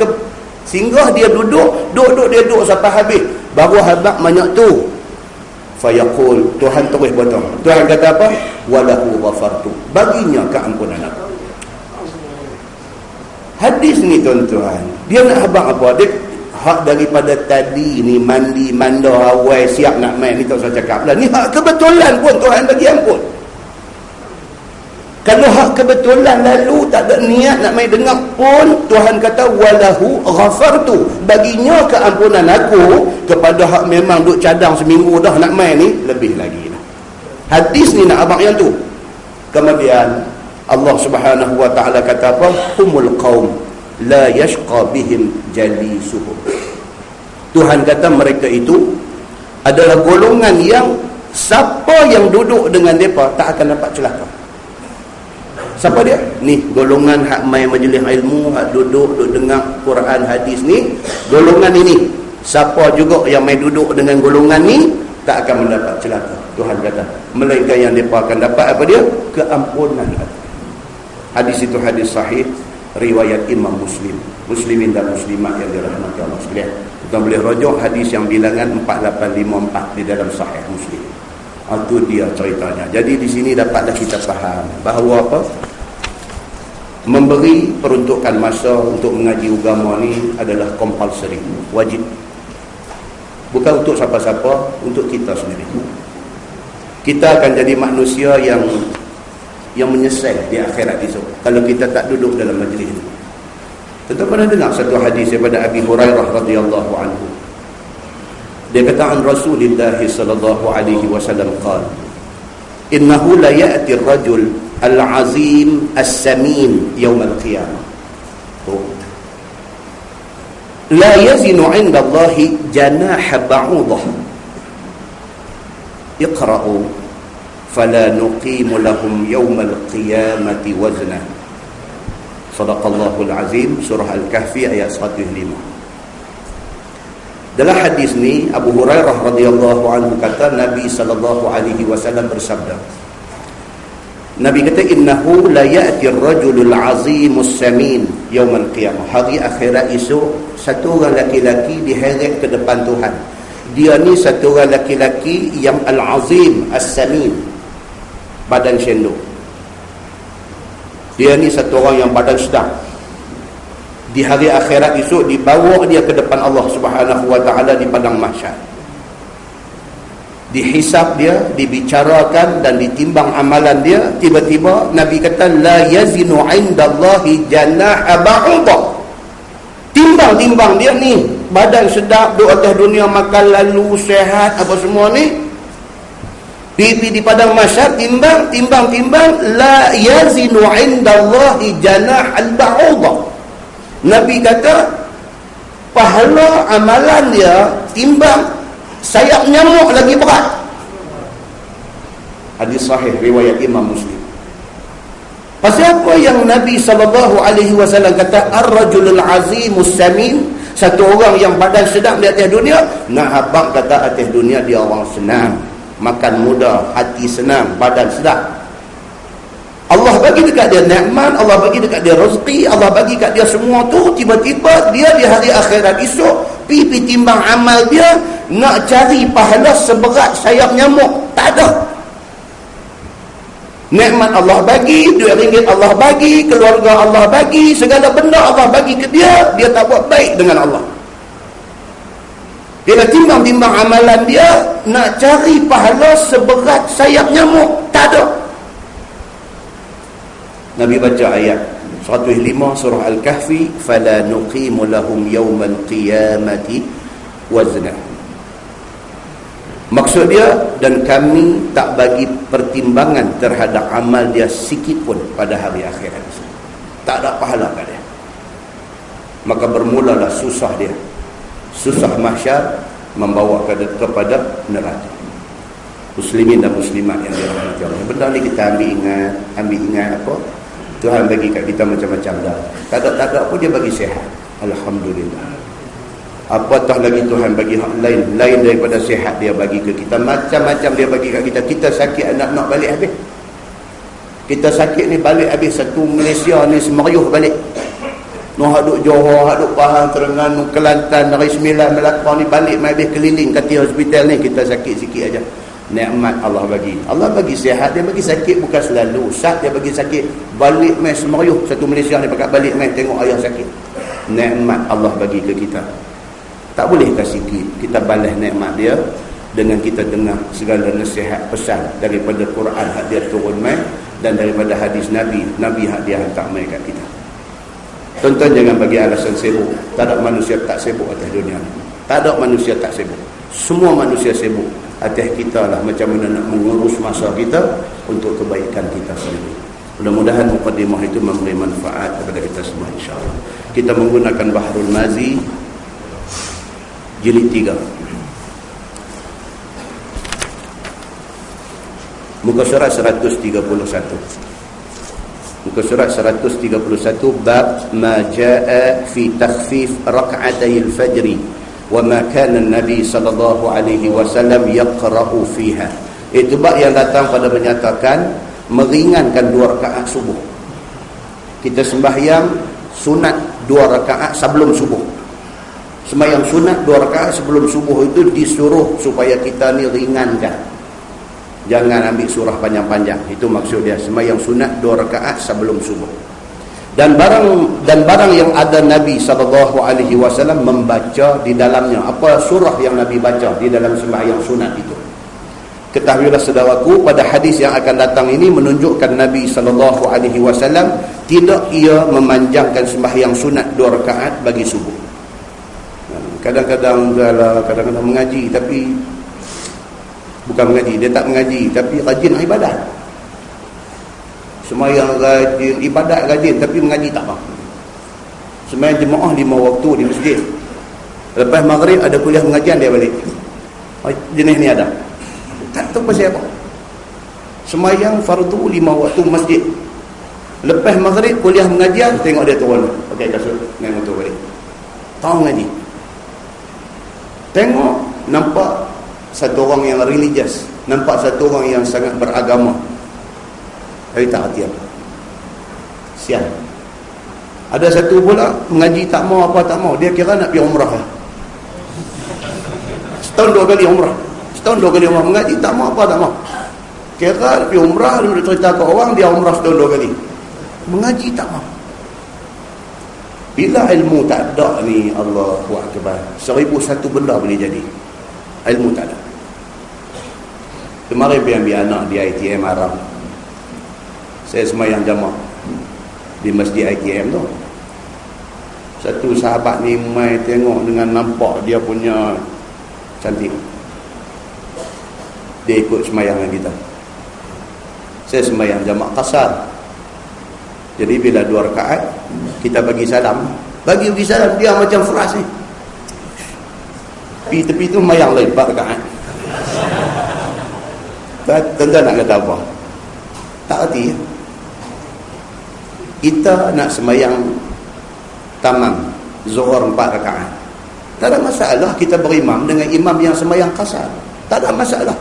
singgah, dia duduk sampai habis. Baru habaq banyak tu. Fayaqul, Tuhan terus potong. Tuhan kata apa? Walahu ghafartu, baginya keampunan aku. Hadis ni tuan-tuan, dia nak habaq apa? Dia hak daripada tadi ni mandi manda awal siap nak main ni, tak usah cakap lah. Ni hak kebetulan pun Tuhan bagi ampun. Kalau hak kebetulan lalu tak ada niat nak main dengar pun, Tuhan kata walahu ghafartu, baginya keampunan aku. Kepada hak memang duk cadang seminggu dah nak main ni, lebih lagi lah. Hadis ni nak abang yang tu. Kemudian Allah Subhanahu wa ta'ala kata apa? Humul qaum la yashqa bihim jalisuhum. Tuhan kata mereka itu adalah golongan yang siapa yang duduk dengan mereka tak akan dapat celaka. Siapa dia? Ni golongan hak main majlis ilmu, hak duduk dengar Quran hadis ni, golongan ini. Siapa juga yang main duduk dengan golongan ni tak akan mendapat celaka. Tuhan kata, melainkan yang mereka akan dapat apa dia? Keampunan. Hadis itu hadis sahih, riwayat Imam Muslim. Muslimin dan muslimat yang dirahmati Allah sekalian. Kita boleh rujuk hadis yang bilangan 4854 di dalam sahih Muslim. Itu dia ceritanya. Jadi di sini dapatlah kita faham bahawa apa? Memberi peruntukan masa untuk mengaji agama ni adalah compulsory, wajib. Bukan untuk siapa-siapa, untuk kita sendiri. Kita akan jadi manusia yang menyesal di akhirat esok kalau kita tak duduk dalam majlis ini. Tentu pernah dengar satu hadis daripada Abi Hurairah radhiyallahu anhu. Dia kata an Rasulullah sallallahu alaihi wasallam qala, innahu la ya'ti ar-rajul al-azim as-samin yawm al-qiyamah. La yazinu 'inda Allah janaha ba'udah. Iqra'u fala nuqimu lahum yawm al-qiyamati wazna. Sadaqallahul azim, surah Al-Kahfi ayat 105. Dalam hadis ni Abu Hurairah radhiyallahu anhu kata Nabi sallallahu alaihi wasallam bersabda. Nabi kata innahu la ya'ti ar-rajulul 'azimus samin yaumal qiyamah. Hari akhirat esok satu orang laki-laki diheret ke depan Tuhan. Dia ni satu orang laki-laki yang al-'azim as-samin, badan sendok. Dia ni satu orang yang badan sedang. Di hari akhirat esok dibawa dia ke depan Allah Subhanahu wa ta'ala di padang mahsyar. Dihisap dia, dibicarakan dan ditimbang amalan dia. Tiba-tiba Nabi kata la yazinu 'indallahi janaha ba'udah. Timbang-timbang dia ni badan sedap, duduk atas dunia, makan lalu, sehat, apa semua ni. Di padang mahsyar timbang la yazinu 'indallahi janaha ba'udah. Nabi kata pahala amalan dia timbang sayap nyamuk lagi berat. Hadis sahih riwayat Imam Muslim. Pasal apa yang Nabi SAW kata ar-rajulul azimus samin, satu orang yang badan sedap di atas dunia. Nak habaq kata atas dunia dia orang senang, makan mudah, hati senang, badan sedap. Allah bagi dekat dia nikmat, Allah bagi dekat dia rezeki, Allah bagi dekat dia semua tu. Tiba-tiba dia di hari akhirat esok pergi timbang amal dia, nak cari pahala seberat sayap nyamuk, tak ada. Nikmat Allah bagi, duit ringgit Allah bagi, keluarga Allah bagi, segala benda Allah bagi ke dia, dia tak buat baik dengan Allah. Bila timbang-timbang amalan dia, nak cari pahala seberat sayap nyamuk, tak ada. Nabi baca ayat 105 surah Al-Kahfi, fala nuqimu lahum yawmal qiyamati wazna. Maksud dia, dan kami tak bagi pertimbangan terhadap amal dia sikit pun pada hari akhirat. Tak ada pahala kat dia. Maka bermulalah susah dia. Susah mahsyar membawa kepada neraka. Muslimin dan muslimat yang dirahmati Allah. Benda ni kita ambil ingat apa? Tuhan bagi kat kita macam-macam dah. Tak ada pun dia bagi sihat. Alhamdulillah. Apatah lagi Tuhan bagi hak lain daripada sihat dia bagi ke kita. Macam-macam dia bagi kat kita. Kita sakit nak balik habis. Kita sakit ni balik habis. Satu Malaysia ni semeriuh balik. Noh haduk Johor, haduk Pahang, Terengganu, Kelantan, Negeri Sembilan, Melaka ni balik mai habis keliling kati hospital ni. Kita sakit sikit aja. Nikmat Allah bagi. Allah bagi sihat, dia bagi sakit bukan selalu. Sat dia bagi sakit, balik mai semeriuh. Satu Malaysia ni pakat balik mai tengok ayah sakit. Nikmat Allah bagi ke kita. Tak boleh kasih kita balas nikmat dia dengan kita dengar segala nasihat pesan daripada Quran hak dia turun mai dan daripada hadis Nabi hak dia hantar mai kat kita. Tuan-tuan jangan bagi alasan sibuk. Tak ada manusia tak sibuk atas dunia ni. Tak ada manusia tak sibuk. Semua manusia sibuk. Atas kita lah macam mana nak mengurus masa kita untuk kebaikan kita sendiri. Mudah-mudahan mukadimah itu memberi manfaat kepada kita semua, insya-Allah. Kita menggunakan Bahrul Mazi jilid 3. Muka surat 131. Muka surat 131, bab ma jaa fi takhfif rak'atay al-fajr wa ma kana an-nabi sallallahu alaihi wasallam yaqra'u fiha. Itu bab yang datang pada menyatakan meringankan 2 rakaat subuh. Kita sembahyang sunat 2 rakaat sebelum subuh. Sembahyang sunat 2 rakaat sebelum subuh itu disuruh supaya kita ni ringankan. Jangan ambil surah panjang-panjang. Itu maksud dia. Sembahyang sunat 2 rakaat sebelum subuh. Dan barang yang ada Nabi SAW membaca di dalamnya. Apa surah yang Nabi baca di dalam sembahyang sunat itu? Ketahuilah saudaraku, pada hadis yang akan datang ini menunjukkan Nabi SAW tidak ia memanjangkan sembahyang sunat 2 rakaat bagi subuh. Kadang-kadang mengaji tapi bukan mengaji, dia tak mengaji tapi rajin ibadat. Sembahyang rajin, ibadat rajin tapi mengaji tak apa. Sembahyang jemaah 5 waktu di masjid. Lepas maghrib ada kuliah pengajian dia balik. Jenis ni ada. Tak tahu pasal apa. Sembahyang fardu 5 waktu masjid. Lepas maghrib kuliah pengajian, tengok dia turun pakai kasut naik motor balik. Tahu mengaji. Tengok, nampak satu orang yang religious, nampak satu orang yang sangat beragama, tapi tak hati apa. Sial. Ada satu pula mengaji tak mau apa tak mau, dia kira nak pergi umrah lah. Setahun 2 kali umrah, setahun 2 kali umrah, mengaji tak mau apa tak mau, kira nak pergi umrah. Dia cerita ke orang dia umrah setahun 2 kali, mengaji tak mau. Bila ilmu tak ada ni, Allahu Akbar, 1001 benda boleh jadi. Ilmu tak ada. Kemarin pergi ambil anak di ITM Aram. Saya sembahyang jamaah di masjid ITM tu. Satu sahabat ni mai tengok dengan nampak dia punya cantik. Dia ikut sembahyang dengan kita. Saya sembahyang jamaah kasar. Jadi bila 2 rakaat kita bagi salam, bagi salam dia macam frust ni. Di tepi tu sembahyang lain 4 rakaat. Tuan-tuan nak kata apa? Tak erti. Kita nak sembahyang tamam zuhur 4 rakaat. Tak ada masalah kita berimam dengan imam yang sembahyang kasar. Tak ada masalah.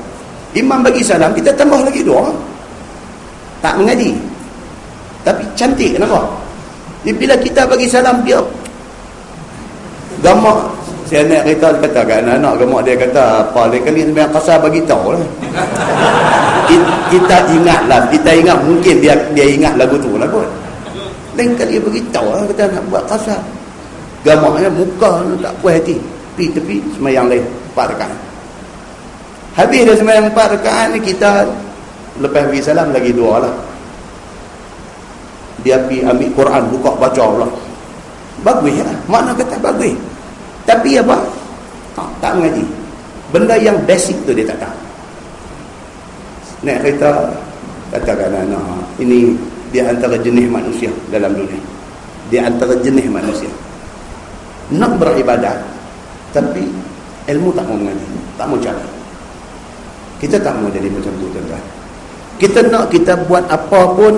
Imam bagi salam, kita tambah lagi 2. Tak mengaji. Tapi cantik, kenapa? Bila kita bagi salam, dia gamak. Saya nak kata kat anak-anak gamak, dia kata apa, dia kali yang kasar bagi tahu lah. Kita ingat mungkin dia ingat lagu tu lah kot. Lain kali dia beritahu lah, kata nak buat kasar. Gamaknya muka tak puas hati. Tepi semayang lain 4 rakaat. Habis dah semayang 4 rakaat ni, kita lepas bagi salam lagi 2 lah. Dia pergi ambil Quran, buka baca pula. Bagus lah, makna kata bagus. Tapi apa? Tak mengaji. Benda yang basic tu dia tak tahu. Nak cerita, katakan anak, ini dia antara jenis manusia dalam dunia. Dia antara jenis manusia nak beribadat, tapi ilmu tak mau mengaji, tak mau cari. Kita tak mau jadi macam tu, tuan-tuan. Kita nak kita buat apa pun,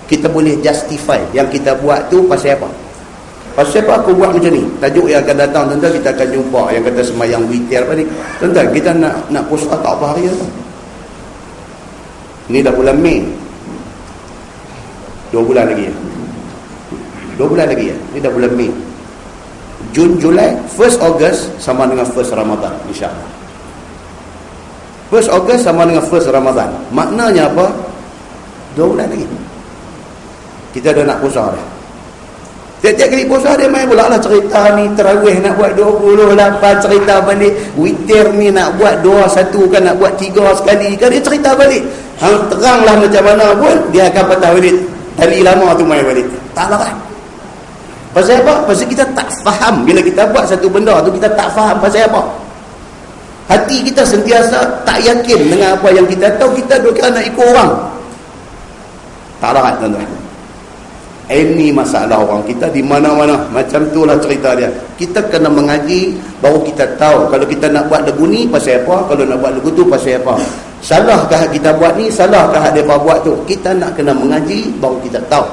kita boleh justify yang kita buat tu pasal apa. Pasal apa aku buat macam ni? Tajuk yang akan datang, tuan-tuan, kita akan jumpa yang kata semayang witir apa ni. Tuan-tuan, kita nak puasa tak apa hari tu. Ini dah bulan Mei. 2 bulan lagi ya. 2 bulan lagi ya. Ini dah bulan Mei. Jun, Julai, 1 Ogos sama dengan 1 Ramadan, insya-Allah. 1 Ogos sama dengan 1 Ramadan. Maknanya apa? 2 bulan lagi. Kita dah nak puasa dah. Tiap-tiap kali puasa dia main pula lah cerita ni, tarawih nak buat 28, cerita balik witir ni nak buat 21 kan, nak buat 3 sekali kan, dia cerita balik. Hang teranglah macam mana pun dia akan patah balik tali lama tu main balik. Tak lah kan. Pasal apa? Pasal kita tak faham. Bila kita buat satu benda tu, kita tak faham pasal apa. Hati kita sentiasa tak yakin dengan apa yang kita tahu. Kita duk kira nak ikut orang. Tak lah kan, tuan-tuan. Ini masalah orang kita di mana-mana. Macam itulah cerita dia. Kita kena mengaji baru kita tahu. Kalau kita nak buat lagu ni pasal apa, kalau nak buat lagu tu pasal apa. Salahkah kita buat ni, salahkah mereka buat tu. Kita nak kena mengaji baru kita tahu.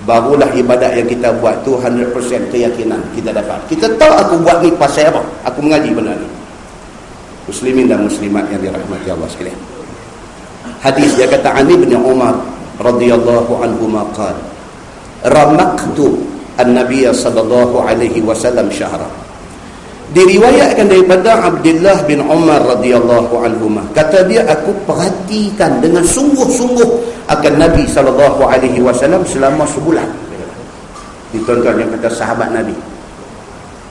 Barulah ibadat yang kita buat tu 100% keyakinan kita dapat. Kita tahu aku buat ni pasal apa, aku mengaji benda ni. Muslimin dan muslimat yang dirahmati Allah sekalian. Hadis dia kata, Ali bin Umar radhiyallahu anhu maqal, ramaqtu an-nabiy sallallahu alaihi wasallam syahra. Diriwayatkan daripada Abdullah bin Umar radhiyallahu anhu, kata dia, aku perhatikan dengan sungguh-sungguh akan Nabi sallallahu alaihi wasallam selama sebulan. Ditonton yang kata sahabat Nabi.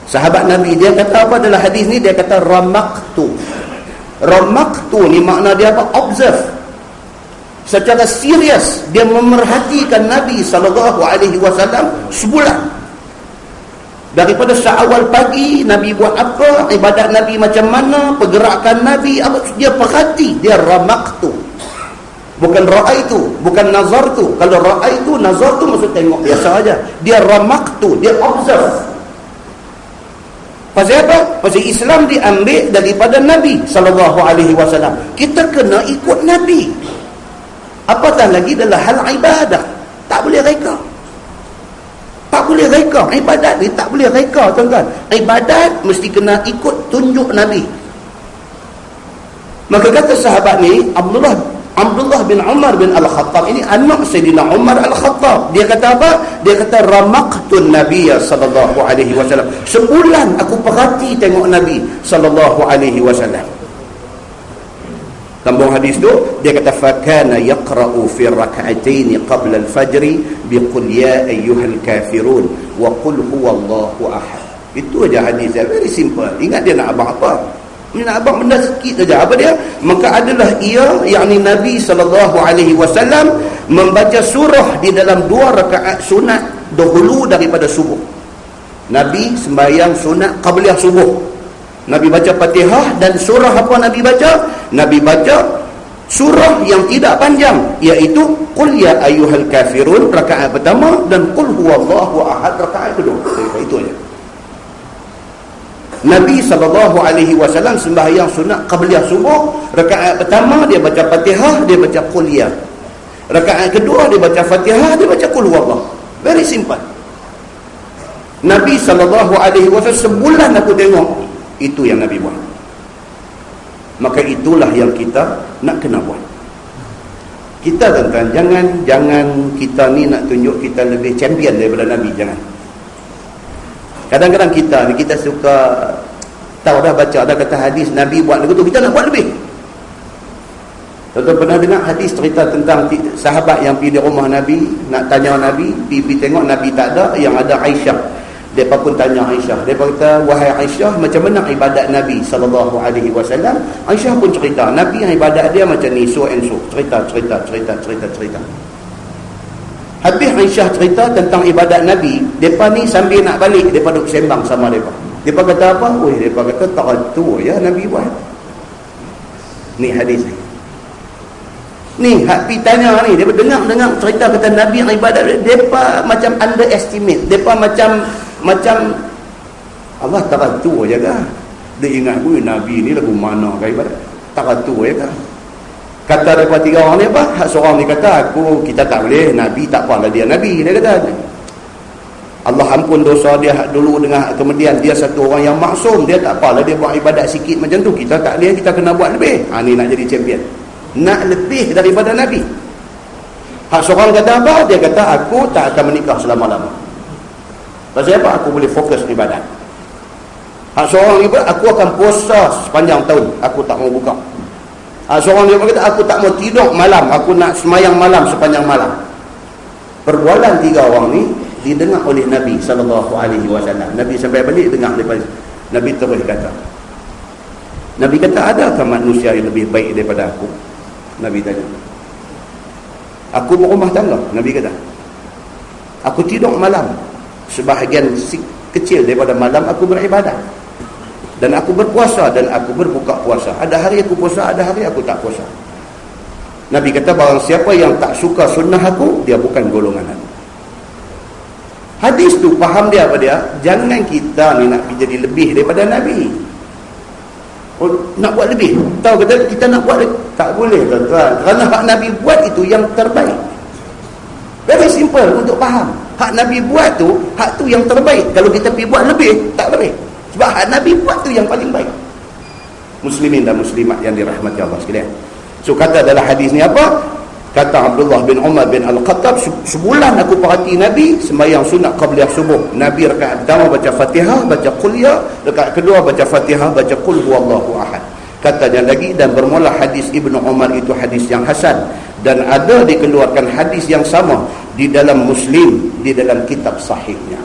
Sahabat Nabi dia kata apa dalam hadis ni? Dia kata ramaqtu. Ramaqtu ni makna dia apa? Observe. Secara serius dia memerhatikan Nabi sallallahu alaihi wasallam sebulan. Daripada seawal pagi Nabi buat apa, ibadat Nabi macam mana, pergerakan Nabi apa, dia perhati, dia ramaqtu. Bukan ra'aitu, bukan nazartu. Kalau ra'aitu, nazartu maksud tengok biasa aja. Dia ramaqtu, dia observe. Pasal apa? Pasal Islam diambil daripada Nabi sallallahu alaihi wasallam. Kita kena ikut Nabi. Apatah lagi dalam hal ibadah. Tak boleh reka. Tak boleh reka. Ibadat ni tak boleh reka, tuan-tuan. Ibadat mesti kena ikut tunjuk Nabi. Maka kata sahabat ni, Abdullah bin Umar bin Al-Khattab, ini anak Sayyidina Umar Al-Khattab. Dia kata apa? Dia kata ramaqtun Nabiya sallallahu alaihi wasallam. Sebulan aku perhati tengok Nabi sallallahu alaihi wasallam. Sambung hadis tu, dia kata fakana yaqra'u fi rak'atayn qabla al-fajr bi qul ya ayyuhal kafirun wa qul huwallahu ahad. Itu aja hadis dia, very simple. Ingat dia nak abang apa? Dia nak abang benda sikit saja. Apa dia? Maka adalah ia, yakni Nabi sallallahu alaihi wasallam membaca surah di dalam 2 rakaat sunat dahulu daripada subuh. Nabi sembahyang sunat qabliyah subuh. Nabi baca Fatihah, dan surah apa Nabi baca? Nabi baca surah yang tidak panjang, iaitu Qul ya ayyuhal kafirun rakaat pertama, dan Qul huwallahu ahad rakaat kedua. Itu aja. Nabi SAW sembahyang sunat qabliyah subuh. Rakaat pertama dia baca Fatihah, dia baca Qul ya. Rakaat kedua dia baca Fatihah, dia baca Qul huwallah. Very simple. Nabi SAW sebulan aku tengok, itu yang Nabi buat. Maka itulah yang kita nak kena buat. Kita tuan-tuan, jangan kita ni nak tunjuk kita lebih champion daripada Nabi, jangan. Kadang-kadang kita suka tahu dah, baca dah kata hadis Nabi buat begitu, kita nak buat lebih. Tuan-tuan pernah dengar hadis cerita tentang sahabat yang pergi di rumah Nabi, nak tanya Nabi, pergi tengok Nabi tak ada, yang ada Aisyah. Mereka pun tanya Aisyah. Mereka kata, wahai Aisyah, macam mana ibadat Nabi SAW? Aisyah pun cerita, Nabi yang ibadat dia macam ni, so and so. Cerita. Habis Aisyah cerita tentang ibadat Nabi, mereka ni sambil nak balik, mereka duduk sembang sama mereka. Mereka kata apa? Mereka kata, tak tu ya Nabi buat. Ni hadis ni. Ni, hak pi tanya ni, dia dengar cerita kata Nabi yang ibadat, depa macam underestimate, depa macam Allah teratur je kah? Dia ingat pun Nabi ni lagu mana ke ibadat? Teratur je kah? Kata mereka tiga orang ni apa? Hak seorang ni kata, kita tak boleh, Nabi tak apalah dia Nabi, dia kata. Allah ampun dosa dia dulu dengan kemudian dia satu orang yang maksum, dia tak apalah dia buat ibadat sikit macam tu, kita tak boleh, kita kena buat lebih. Ni nak jadi champion. Nak lebih daripada Nabi. Hak seorang kata apa? Dia kata, aku tak akan menikah selama-lama. Pasal apa? Aku boleh fokus ibadat. Hak seorang ni pun, aku akan puasa sepanjang tahun, aku tak mau buka. Hak seorang dia kata, aku tak mau tidur malam, aku nak semayang malam sepanjang malam. Perbualan tiga orang ni didengar oleh Nabi SAW. Nabi sampai balik dengar daripada Nabi terus kata, Nabi kata, adakah manusia yang lebih baik daripada aku? Nabi tanya. Aku berumah tangga, Nabi kata. Aku tidur malam, sebahagian kecil daripada malam aku beribadat. Dan aku berpuasa dan aku berbuka puasa. Ada hari aku puasa, ada hari aku tak puasa. Nabi kata, barang siapa yang tak suka sunnah aku, dia bukan golongan aku. Hadis tu faham dia apa dia? Jangan kita ni nak jadi lebih daripada Nabi. Nak buat lebih. Tahu kata kita nak buat lebih. Tak boleh tuan-tuan. Kerana hak Nabi buat itu yang terbaik. Very simple untuk faham. Hak Nabi buat tu, hak tu yang terbaik. Kalau kita pergi buat lebih, tak boleh. Sebab hak Nabi buat tu yang paling baik. Muslimin dan muslimat yang dirahmati Allah sekalian. So kata dalam hadis ni apa? Kata Abdullah bin Umar bin Al-Khattab, sebulan aku perhati Nabi sembahyang sunat qabliyah subuh. Nabi rakaat pertama baca Fatihah, baca Qul Ya, rakaat kedua baca Fatihah, baca Qul Huwallahu Ahad. Katanya lagi, dan bermula hadis Ibnu Umar itu hadis yang hasan, dan ada dikeluarkan hadis yang sama di dalam Muslim, di dalam kitab sahihnya.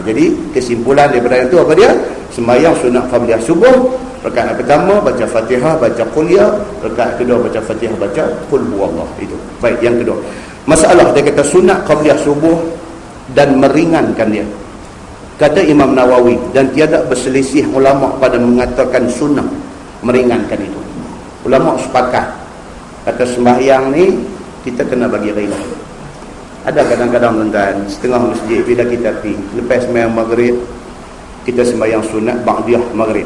Jadi kesimpulan daripada itu apa dia? Sembahyang sunat qabliyah subuh, rakaat pertama baca Fatihah, baca Qul Ya, rakaat kedua baca Fatihah, baca Qul Huwallah. Itu. Baik, yang kedua. Masalah dia kata sunat qabliyah subuh dan meringankan dia. Kata Imam Nawawi, dan tiada berselisih ulama pada mengatakan sunnah meringankan itu. Ulama sepakat kata sembahyang ni kita kena bagi ringan. Ada kadang-kadang tuan-tuan, setengah masjid bila kita pergi lepas sembahyang maghrib, kita sembahyang sunat ba'diyah maghrib.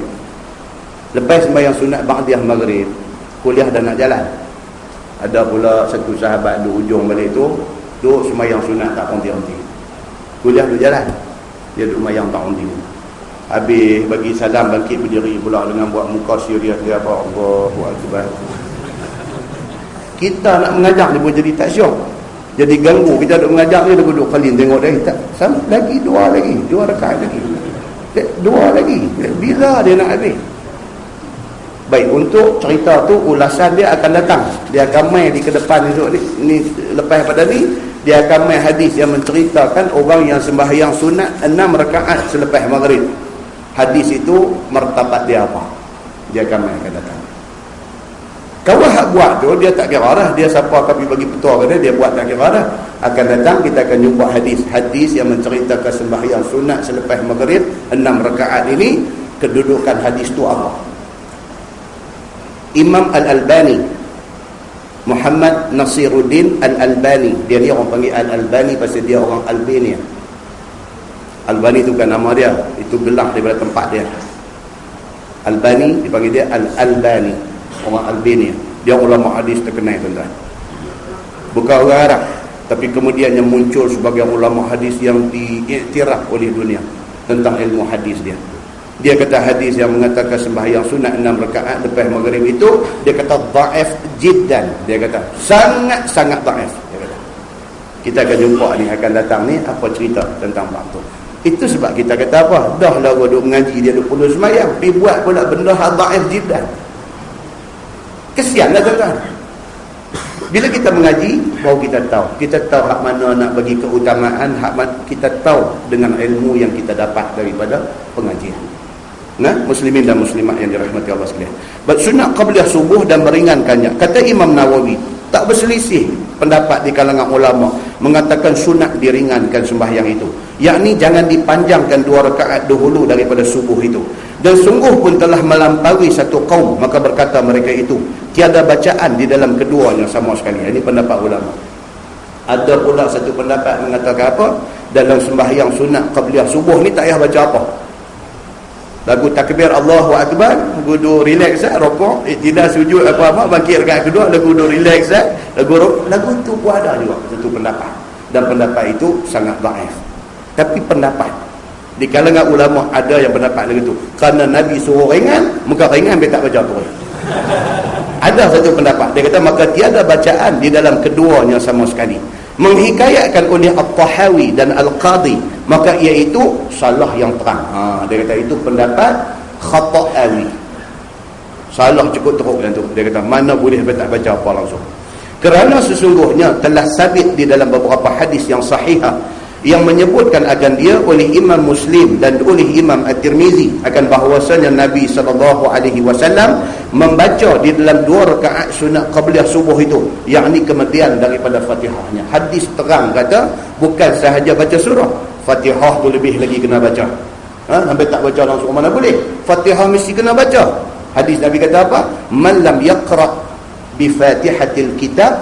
Lepas sembahyang sunat ba'diyah maghrib, kuliah dah nak jalan. Ada pula satu sahabat di ujung balik tu, duduk sembahyang sunat tak henti-henti. Kuliah duduk jalan, dia duduk sembahyang tak henti. Habis bagi salam, bangkit berdiri pula dengan buat muka serius dia apa, Allahu Akbar. Kita nak mengajar dia pun jadi tak syok, jadi ganggu. Kita duduk mengajar dia duduk kalin tengok dia, tak sama lagi, dua rakaat lagi, dua lagi, bila dia nak habis. Baik, untuk cerita tu ulasan dia akan datang, dia akan main di ke depan esok ni lepas pada ni dia akan main hadis yang menceritakan orang yang sembahyang sunat 6 rakaat selepas maghrib. Hadis itu martabat dia apa, dia akan main akan datang. Kalau hak buat tu dia tak kira dah, dia siapa akan pergi bagi petua ke dia buat tak kira dah. Akan datang kita akan jumpa hadis yang menceritakan sembahyang sunat selepas maghrib 6 rakaat ini, kedudukan hadis tu apa. Imam Al-Albani, Muhammad Nasiruddin Al-Albani, dia ni orang panggil Al-Albani pasal dia orang Albania. Albani itu kan nama dia, itu gelar daripada tempat dia. Albani dipanggil dia Al-Albani, orang Albania. Dia ulama hadis terkenal tuan-tuan. Bukan orang Arab, tapi kemudian yang muncul sebagai ulama hadis yang diiktiraf oleh dunia tentang ilmu hadis dia. Dia kata hadis yang mengatakan sembahyang sunat 6 rakaat lepas maghrib itu, dia kata dhaif jiddan. Dia kata sangat-sangat dhaif. Dia kata. Kita akan jumpa ni, akan datang ni apa cerita tentang bab tu. Itu sebab kita kata apa? Dah lah duk mengaji, dia duk perlu sembahyang, pergi buat pula benda dhaif jiddan. Kesianlah tuan-tuan. Bila kita mengaji, baru kita tahu. Kita tahu hak mana nak bagi keutamaan, kita tahu dengan ilmu yang kita dapat daripada pengajian. Nah, muslimin dan muslimat yang dirahmati Allah sekalian. Sunat qabliyah subuh dan meringankannya. Kata Imam Nawawi, tak berselisih pendapat di kalangan ulama mengatakan sunat diringankan sembahyang itu. Yakni jangan dipanjangkan 2 rakaat dahulu daripada subuh itu. Dan sungguh pun telah melampaui satu kaum, maka berkata mereka itu, tiada bacaan di dalam keduanya sama sekali. Ini pendapat ulama. Ada pula satu pendapat mengatakan apa? Dalam sembahyang sunat qabliyah subuh ni tak payah baca apa. Lagu takbir Allahu Akbar, lagu duduk relax rokok, tidak sujud apa-apa, bangkit rakaat kedua, lagu duduk relax lagu tu pun ada juga satu pendapat. Dan pendapat itu sangat dhaif. Tapi pendapat di kalangan ulama ada yang pendapat lagu tu. Kerana Nabi suruh ringan, maka ringan dia tak baca apa. Ada satu pendapat, dia kata maka tiada bacaan di dalam keduanya sama sekali. Menghikayatkan oleh At-Tahawi dan Al-Qadhi, maka iaitu salah yang terang. Dia kata itu pendapat Khata'awi. Salah cukup teruk yang tu. Dia kata mana boleh tak baca apa langsung. Kerana sesungguhnya telah sabit di dalam beberapa hadis yang sahihah yang menyebutkan akan dia oleh Imam Muslim dan oleh Imam At-Tirmizi akan bahawasanya Nabi SAW membaca di dalam 2 rakaat sunat qabliyah subuh itu, yakni kemudian daripada Fatihahnya. Hadis terang kata bukan sahaja baca surah, Fatihah tu lebih lagi kena baca. Sampai tak baca langsung mana boleh. Fatihah mesti kena baca. Hadis Nabi kata apa? Man lam yaqra bi Fatihatil kitab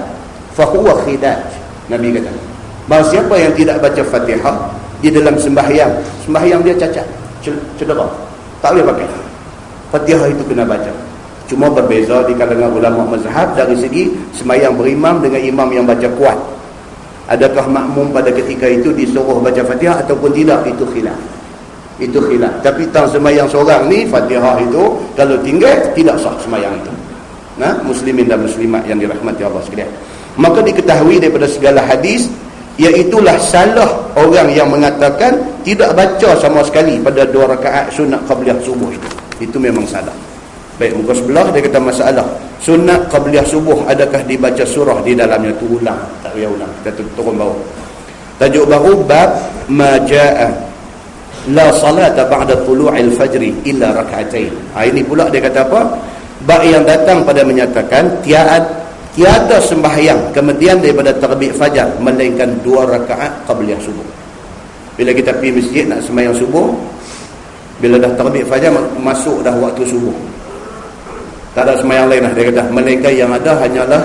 fahuwa khidaj. Nabi kata bahawa siapa yang tidak baca Fatihah di dalam sembahyang dia cacat, cedera, tak boleh pakai. Fatihah itu kena baca. Cuma berbeza di kalangan ulama mazhab dari segi sembahyang berimam dengan imam yang baca kuat. Adakah makmum pada ketika itu disuruh baca Fatihah ataupun tidak? Itu khilaf. Itu khilaf. Tapi tang sembahyang seorang ni, Fatihah itu kalau tinggal tidak sah sembahyang itu. Nah, muslimin dan muslimat yang dirahmati Allah sekalian. Maka diketahui daripada segala hadis, iaitulah salah orang yang mengatakan tidak baca sama sekali pada 2 rakaat sunat qabliyah subuh itu. Itu memang salah. Baik, muka sebelah dia kata masalah sunat qabliyah subuh adakah dibaca surah di dalamnya? Tu ulang, tak payah ulang, kita turun bawah. Tajuk baru bab ma jaa la salata ba'da tulu'il fajri illa rak'atain. Ini pula dia kata apa? Bab yang datang pada menyatakan tiada sembahyang kemudian daripada terbit fajar melainkan 2 rakaat qabliyah subuh. Bila kita pergi masjid nak sembahyang subuh, bila dah terbit fajar masuk dah waktu subuh, tak ada sembahyang lain lah dia kata, melainkan yang ada hanyalah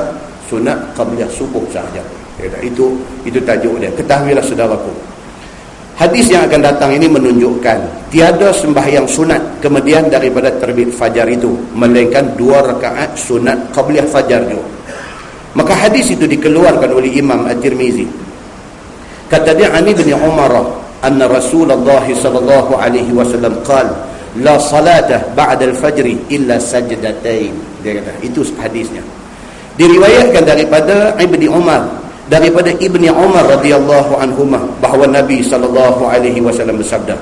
sunat qabliyah subuh sahaja. Dia kata itu tajuk dia. Ketahuilah saudaraku, hadis yang akan datang ini menunjukkan tiada sembahyang sunat kemudian daripada terbit fajar itu melainkan 2 rakaat sunat qabliyah fajar juga. Maka hadis itu dikeluarkan oleh Imam At-Tirmizi. Kata dia, Ani bin Umar anna Rasulullah sallallahu alaihi wasallam qala la salata ba'da al-fajr illa sajdatain. Dia kata itu hadisnya. Diriwayatkan daripada Ibni Umar, daripada Ibni Umar radhiyallahu anhuma, bahawa Nabi sallallahu alaihi wasallam bersabda,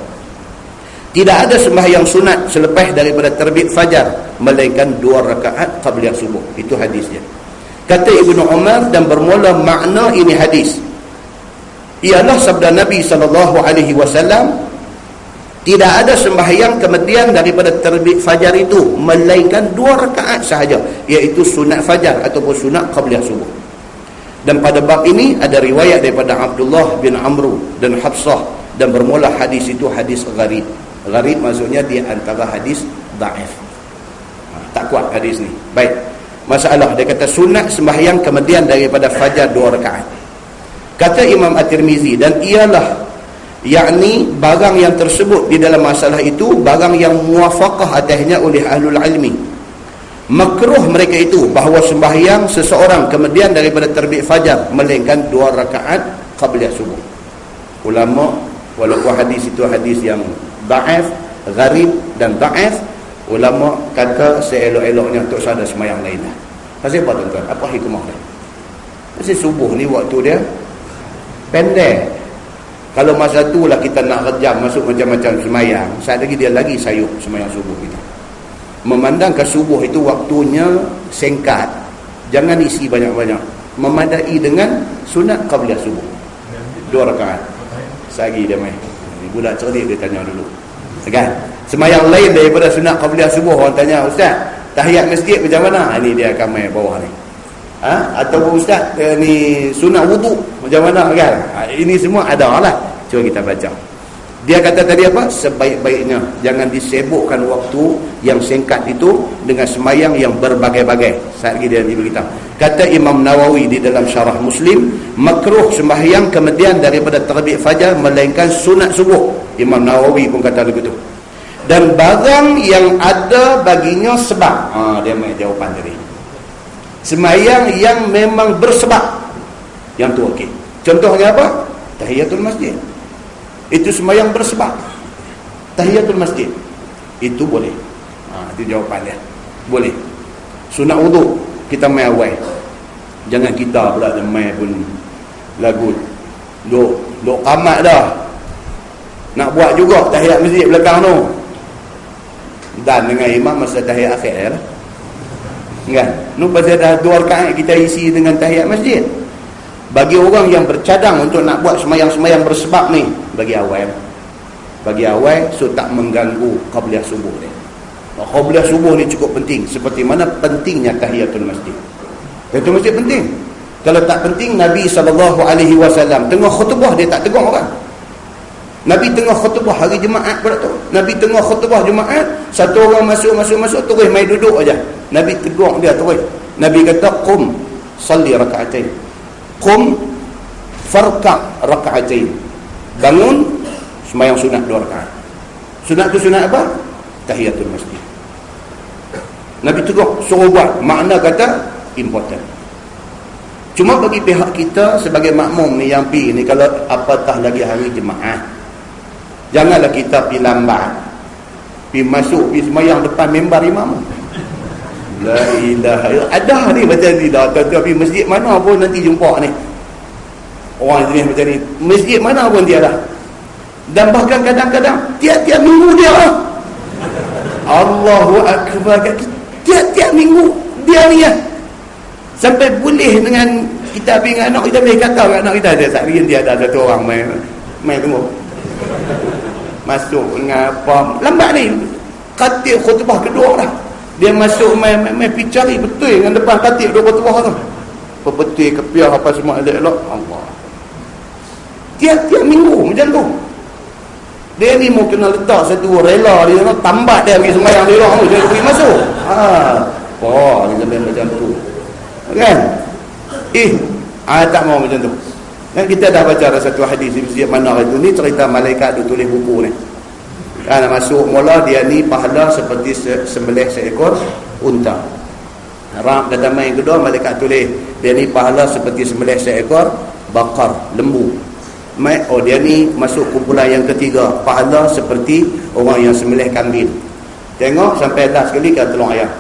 tidak ada sembahyang sunat selepas daripada terbit fajar melainkan 2 rakaat qabliyah subuh. Itu hadisnya. Kata Ibnu Umar, dan bermula makna ini hadis ialah sabda Nabi SAW, tidak ada sembahyang kemudian daripada terbit fajar itu melainkan 2 rakaat sahaja, iaitu sunat fajar ataupun sunat qabliyah subuh. Dan pada bab ini ada riwayat daripada Abdullah bin Amru dan Hafsah, dan bermula hadis itu hadis gharib. Gharib maksudnya di antara hadis dhaif, tak kuat hadis ni. Baik, masalah dia kata sunat sembahyang kemudian daripada fajar 2 rakaat. Kata Imam At-Tirmizi, dan ialah yakni barang yang tersebut di dalam masalah itu barang yang muwafaqah atasnya oleh ahlul ilmi. Makruh mereka itu bahawa sembahyang seseorang kemudian daripada terbit fajar melainkan 2 rakaat qabliyah subuh. Ulama, walaupun hadis itu hadis yang dhaif, gharib dan da'if, ulama kata seelok-eloknya untuk ada semayang lain lah. Pasal apa tuan-tuan? Apa hikmah dia? Pasal subuh ni waktu dia pendek. Kalau masa tu lah kita nak rejam masuk macam-macam semayang, saat lagi dia lagi sayuk semayang subuh kita. Memandangkan subuh itu waktunya singkat, jangan isi banyak-banyak, memadai dengan sunat qabliyah subuh 2 rakaat. Sehari dia main ni budak cerdik, dia tanya dulu kan, semayang lain daripada sunat qabliyah subuh. Orang tanya, ustaz tahiyat masjid macam mana? Ini dia akan main bawah ni. Ataupun ustaz ni sunat wuduk macam mana kan? Ini semua ada lah. Cuba kita baca. Dia kata tadi apa? Sebaik-baiknya jangan disebukkan waktu yang singkat itu dengan semayang yang berbagai-bagai. Saat ini dia beritahu. Kata Imam Nawawi di dalam syarah Muslim, makruh sembahyang kemudian daripada terbit fajar melainkan sunat subuh. Imam Nawawi pun kata begitu. Dan barang yang ada baginya sebab. Dia main jawapan tadi. Semayang yang memang bersebab, yang tu okey. Contohnya apa? Tahiyatul masjid. Itu semayang bersebab. Tahiyatul masjid itu boleh. Itu jawapan dia. Boleh. Sunat wuduk kita main awal. Jangan kita pula main pun lagu duk qamat dah. Nak buat juga tahiyat masjid belakang tu. Dan dengan imam masa tahiyat akhir lah. Kan? Nu pasal dah 2 rakaat kita isi dengan tahiyat masjid. Bagi orang yang bercadang untuk nak buat semayang-semayang bersebab ni, bagi awal so tak mengganggu qabliyah subuh ni. Qabliyah subuh ni cukup penting, seperti mana pentingnya tahiyatul masjid. Tahiyatul masjid penting. Kalau tak penting, Nabi SAW tengah khutbah dia tak tegur orang. Nabi tengah khutbah hari Jumaat pula tu. Nabi tengah khutbah Jumaat, satu orang masuk terus main duduk aja. Nabi tegur dia terus. Nabi kata, qum salli raka'atain. Qum farka' raka'atain. Bangun sembahyang sunat 2 rakaat. Sunat tu sunat apa? Tahiyatul masjid. Nabi tegur, suruh buat. Makna kata important. Cuma bagi pihak kita sebagai makmum ni yang pi ni, kalau apatah lagi hari Jumaat, janganlah kita pi lambat, pi masuk, pi sembahyang depan mimbar imam. La ilaha illallah. Ada ni macam ni dah. Tapi masjid mana pun nanti jumpa ni orang jenis macam ni. Masjid mana pun dia dah. Dan bahkan kadang-kadang tiap-tiap minggu dia Allahu Akbar, tiap-tiap minggu dia ni sampai boleh dengan kita dengan anak kita, boleh kata kat anak kita, dia ada satu orang main tunggu masuk dengan apa lambat ni, khatib khutbah kedua dah, dia masuk main pergi cari betul dengan depan khatib dua khutbah tu, betul kepiah apa semua elok-elok. Allah, tiap-tiap minggu macam tu. Dia ni mau kena letak satu rela dia nak tambat dia pergi sembahyang dia orang tu, dia pergi masuk. Macam tu kan? Tak mau macam tu. Dan kita dah baca ada satu hadis di masjid mana itu ni, cerita malaikat tu tulis buku ni. Kan masuk mula dia ni pahala seperti sembelih seekor unta. Rak kata main kedua, malaikat tulis dia ni pahala seperti sembelih seekor bakar, lembu. Dia ni masuk kumpulan yang ketiga, pahala seperti orang yang sembelih kambing. Tengok sampai last sekali kan telur ayam.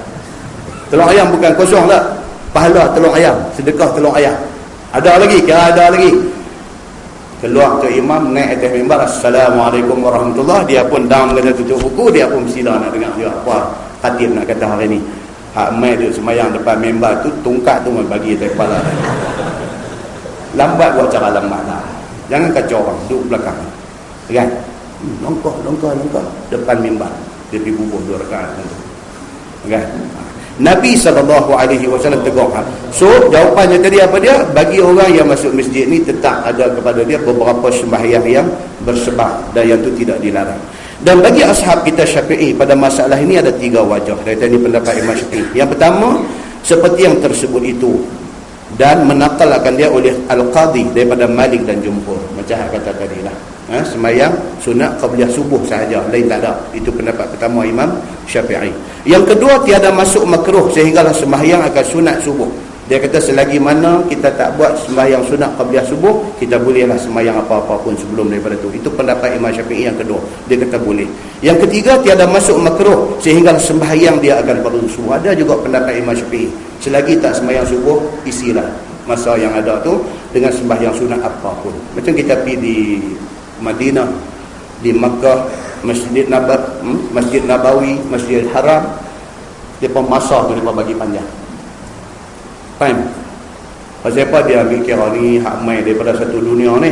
Telur ayam bukan kosong tak, pahala telur ayam, sedekah telur ayam. Ada lagi, ada lagi. Keluar ke imam, naik atas mimbar, Assalamualaikum warahmatullahi. Dia pun dalam kata tutup buku, dia pun bersila nak dengar dia apa khatib nak kata hari ni. Hak mai duduk semayang depan mimbar tu, tungkat tu mai bagi atas kepala. Lambat buat cara lambat lah. Jangan kacau orang, duduk belakang kan? Longkah depan mimbar, dia pergi bubuh 2 rakaat kan? Nabi SAW tegur. So jawapannya tadi apa dia? Bagi orang yang masuk masjid ni tetap ada kepada dia beberapa sembahyang yang bersebab, dan yang itu tidak dilarang. Dan bagi ashab kita Syafi'i pada masalah ini ada 3 wajah. Dari tadi pendapat Imam Syafi'i. Yang pertama, seperti yang tersebut itu, dan menakalkan dia oleh Al-Qadhi daripada Malik dan Jumhur, macam kata tadi lah, semayang sunat qabliyah subuh sahaja, lain tak ada. Itu pendapat pertama Imam Syafi'i. Yang kedua, tiada masuk makruh sehinggalah sembahyang akan sunat subuh. Dia kata selagi mana kita tak buat sembahyang sunat qabliyah subuh, kita bolehlah sembahyang apa-apa pun sebelum daripada tu. Itu pendapat Imam Syafi'i yang kedua. Dia kata boleh. Yang ketiga, tiada masuk makruh sehingga sembahyang dia akan fardu subuh. Ada juga pendapat Imam Syafi'i. Selagi tak sembahyang subuh, isilah masa yang ada tu dengan sembahyang sunat apa pun. Macam kita pergi di Madinah, di Makkah, Masjid Nabawi, Masjidil Haram, depa masa tu depa bagi panjang. Time. Pasal apa dia ambil kira ni hak mai daripada satu dunia ni.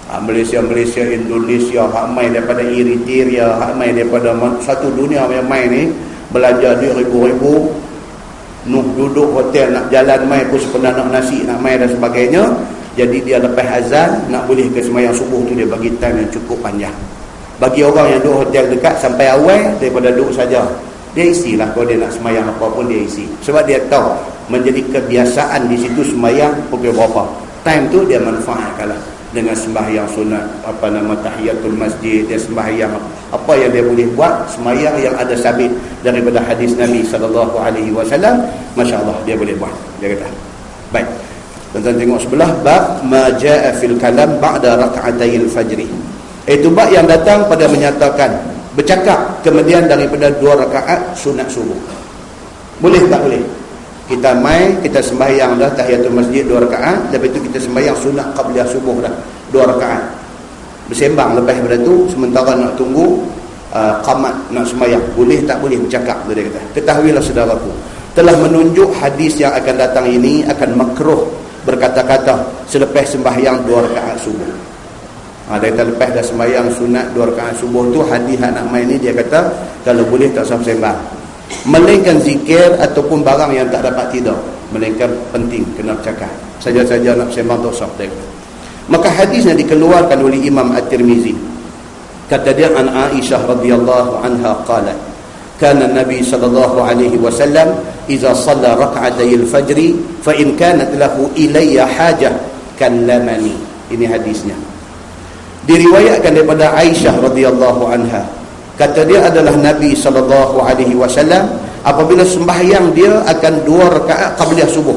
Hak Malaysia, Indonesia, hak mai daripada Eritrea, hak mai daripada satu dunia yang mai ni, belajar dia ribu-ribu, nuh duduk hotel nak jalan mai pun sepenat nasi nak mai dan sebagainya. Jadi dia lepas azan nak boleh ke sembahyang subuh tu dia bagi time yang cukup panjang. Bagi orang yang duduk hotel dekat sampai awal daripada duduk saja, dia isilah. Kalau dia nak sembahyang apa pun dia isi. Sebab dia tahu menjadi kebiasaan di situ sembahyang pukul berapa. Time tu dia manfaatkanlah dengan sembahyang sunat, tahiyatul masjid, dia sembahyang apa yang dia boleh buat, sembahyang yang ada sabit daripada hadis Nabi SAW, masya-Allah dia boleh buat. Dia kata. Baik. Tuan-tuan tengok sebelah bab ma jaa fil kalam ba'da rak'atayil fajri. Itu bab yang datang pada menyatakan bercakap kemudian daripada 2 rakaat sunat subuh. Boleh tak boleh? Kita kita sembahyang dah tahiyatul masjid 2 rakaat, lepas itu kita sembahyang sunat qabliyah subuh dah 2 rakaat. Bersembang lepas daripada tu sementara nak tunggu qamat nak sembahyang. Boleh tak boleh bercakap tu dia kata. Ketahuilah saudaraku, telah menunjuk hadis yang akan datang ini akan makruh berkata-kata selepas sembahyang 2 rakaat subuh. Dia kata lepas dah sembahyang sunat 2 rakaat subuh tu, hadis nak main ni dia kata kalau boleh tak usah sembang, melainkan zikir ataupun barang yang tak dapat tidur, melainkan penting kena bercakap. Saja-saja nak sembang tak usah. Maka hadisnya dikeluarkan oleh Imam At-Tirmizi. Kata dia an Aisyah radhiyallahu anha qalat kana Nabi sallallahu alaihi wasallam idza shalla rak'atayil fajri fa in kanat lahu ilayya hajah kallamani. Ini hadisnya. Diriwayatkan daripada Aisyah radhiyallahu anha. Kata dia adalah Nabi sallallahu alaihi wasallam apabila sembahyang dia akan 2 rakaat qabliyah subuh.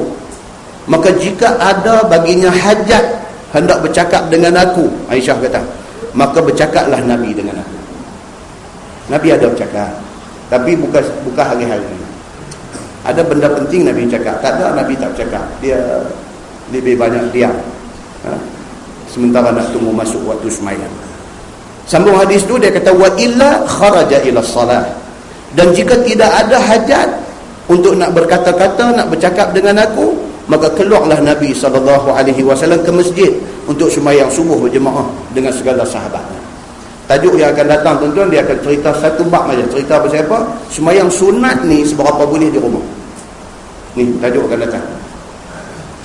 Maka jika ada baginya hajat hendak bercakap dengan aku, Aisyah kata, maka bercakaplah Nabi dengan aku. Nabi ada bercakap, tapi bukan hari-hari. Ada benda penting Nabi cakap, tak ada Nabi tak bercakap. Dia lebih banyak diam. Sementara nak tunggu masuk waktu sembahyang. Sambung hadis tu dia kata wa illa kharaja ila salah. Dan jika tidak ada hajat untuk nak berkata-kata, nak bercakap dengan aku, maka keluarlah Nabi SAW ke masjid untuk sembahyang subuh berjemaah dengan segala sahabatnya. Tajuk yang akan datang tuan-tuan, dia akan cerita satu bab saja. Cerita pasal apa? Sembahyang sunat ni seberapa boleh di rumah. Ni tajuk akan datang.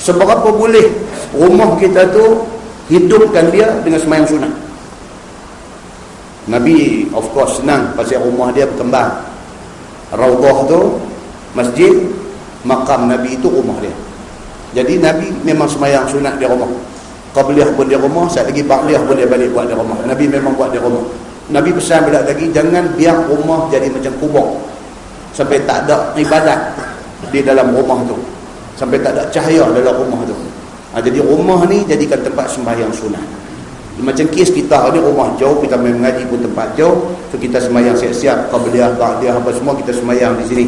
Seberapa boleh rumah kita tu hidupkan dia dengan sembahyang sunat. Nabi of course senang pasal rumah dia berkembang. Raudhah tu masjid, makam Nabi itu rumah dia. Jadi Nabi memang sembahyang sunat di rumah. Qabliyah pun di rumah, saat lagi ba'diyah pun dia balik buat di rumah. Nabi memang buat di rumah. Nabi pesan bila lagi jangan biar rumah jadi macam kubur. Sampai tak ada ibadat di dalam rumah tu. Sampai tak ada cahaya dalam rumah tu. Jadi rumah ni jadikan tempat sembahyang sunat. Macam kes kita ni rumah jauh, kita main mengaji pun tempat jauh, so kita sembahyang siap-siap qabliyah, ba'diyah apa semua kita sembahyang di sini.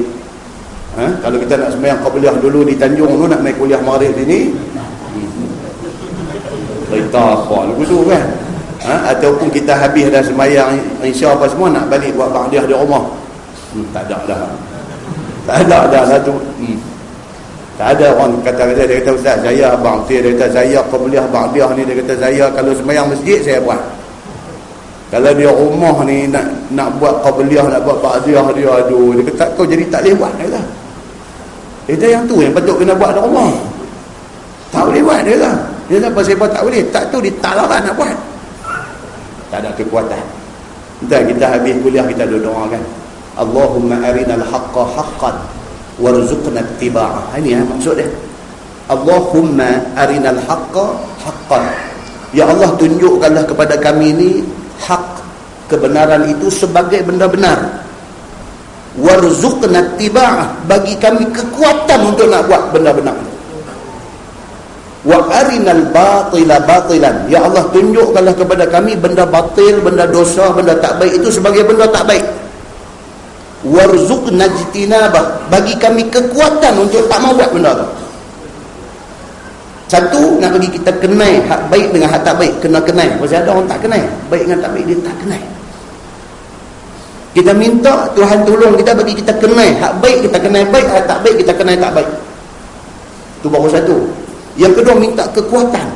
Kalau kita nak sembahyang qabliyah dulu di Tanjung tu, nak main kuliah maghrib sini, cerita apa lagu tu kan. Ataupun kita habis dah sembahyang isya apa semua, nak balik buat ba'diyah di rumah. Tak ada dah. Tak ada dah satu. Tak ada orang kata dia kata ustaz saya abang dia kata saya qabliyah ba'diyah ni, dia kata saya kalau sembahyang masjid saya buat. Kalau dia rumah ni nak buat qabliyah, nak buat ba'diyah, dia aduh dia kata kau jadi tak boleh buat dia lah. Dia yang tu yang patut kena buat di rumah. Tak boleh buat dia lah. Dia tak pasal apa tak boleh, tak tu dia tak larang nak buat. Tak ada kekuatan. Entah kita habis kuliah kita doa kan. Allahumma arinal haqqa haqqan warzuqna ittiba'ah. Ini maksud dia. Allahumma arinal haqqa haqqan. Ya Allah, tunjukkanlah kepada kami ini hak, kebenaran itu sebagai benda benar. Warzuqna ittiba'ah, bagi kami kekuatan untuk nak buat benda benar. wa arinal batila batilan, ya Allah tunjukkanlah kepada kami benda batil, benda dosa, benda tak baik itu sebagai benda tak baik. Warzuqna jitinabah, bagi kami kekuatan untuk tak mau buat benda tu. Satu, nak bagi kita kenal hak baik dengan hak tak baik, kena kenal. Pasal ada orang tak kenal baik dengan tak baik, dia tak kenal. Kita minta Tuhan tolong kita, bagi kita kenal hak baik, kita kenal baik, hak tak baik kita kenal tak baik. Itu baru satu. Yang kedua, minta kekuatan.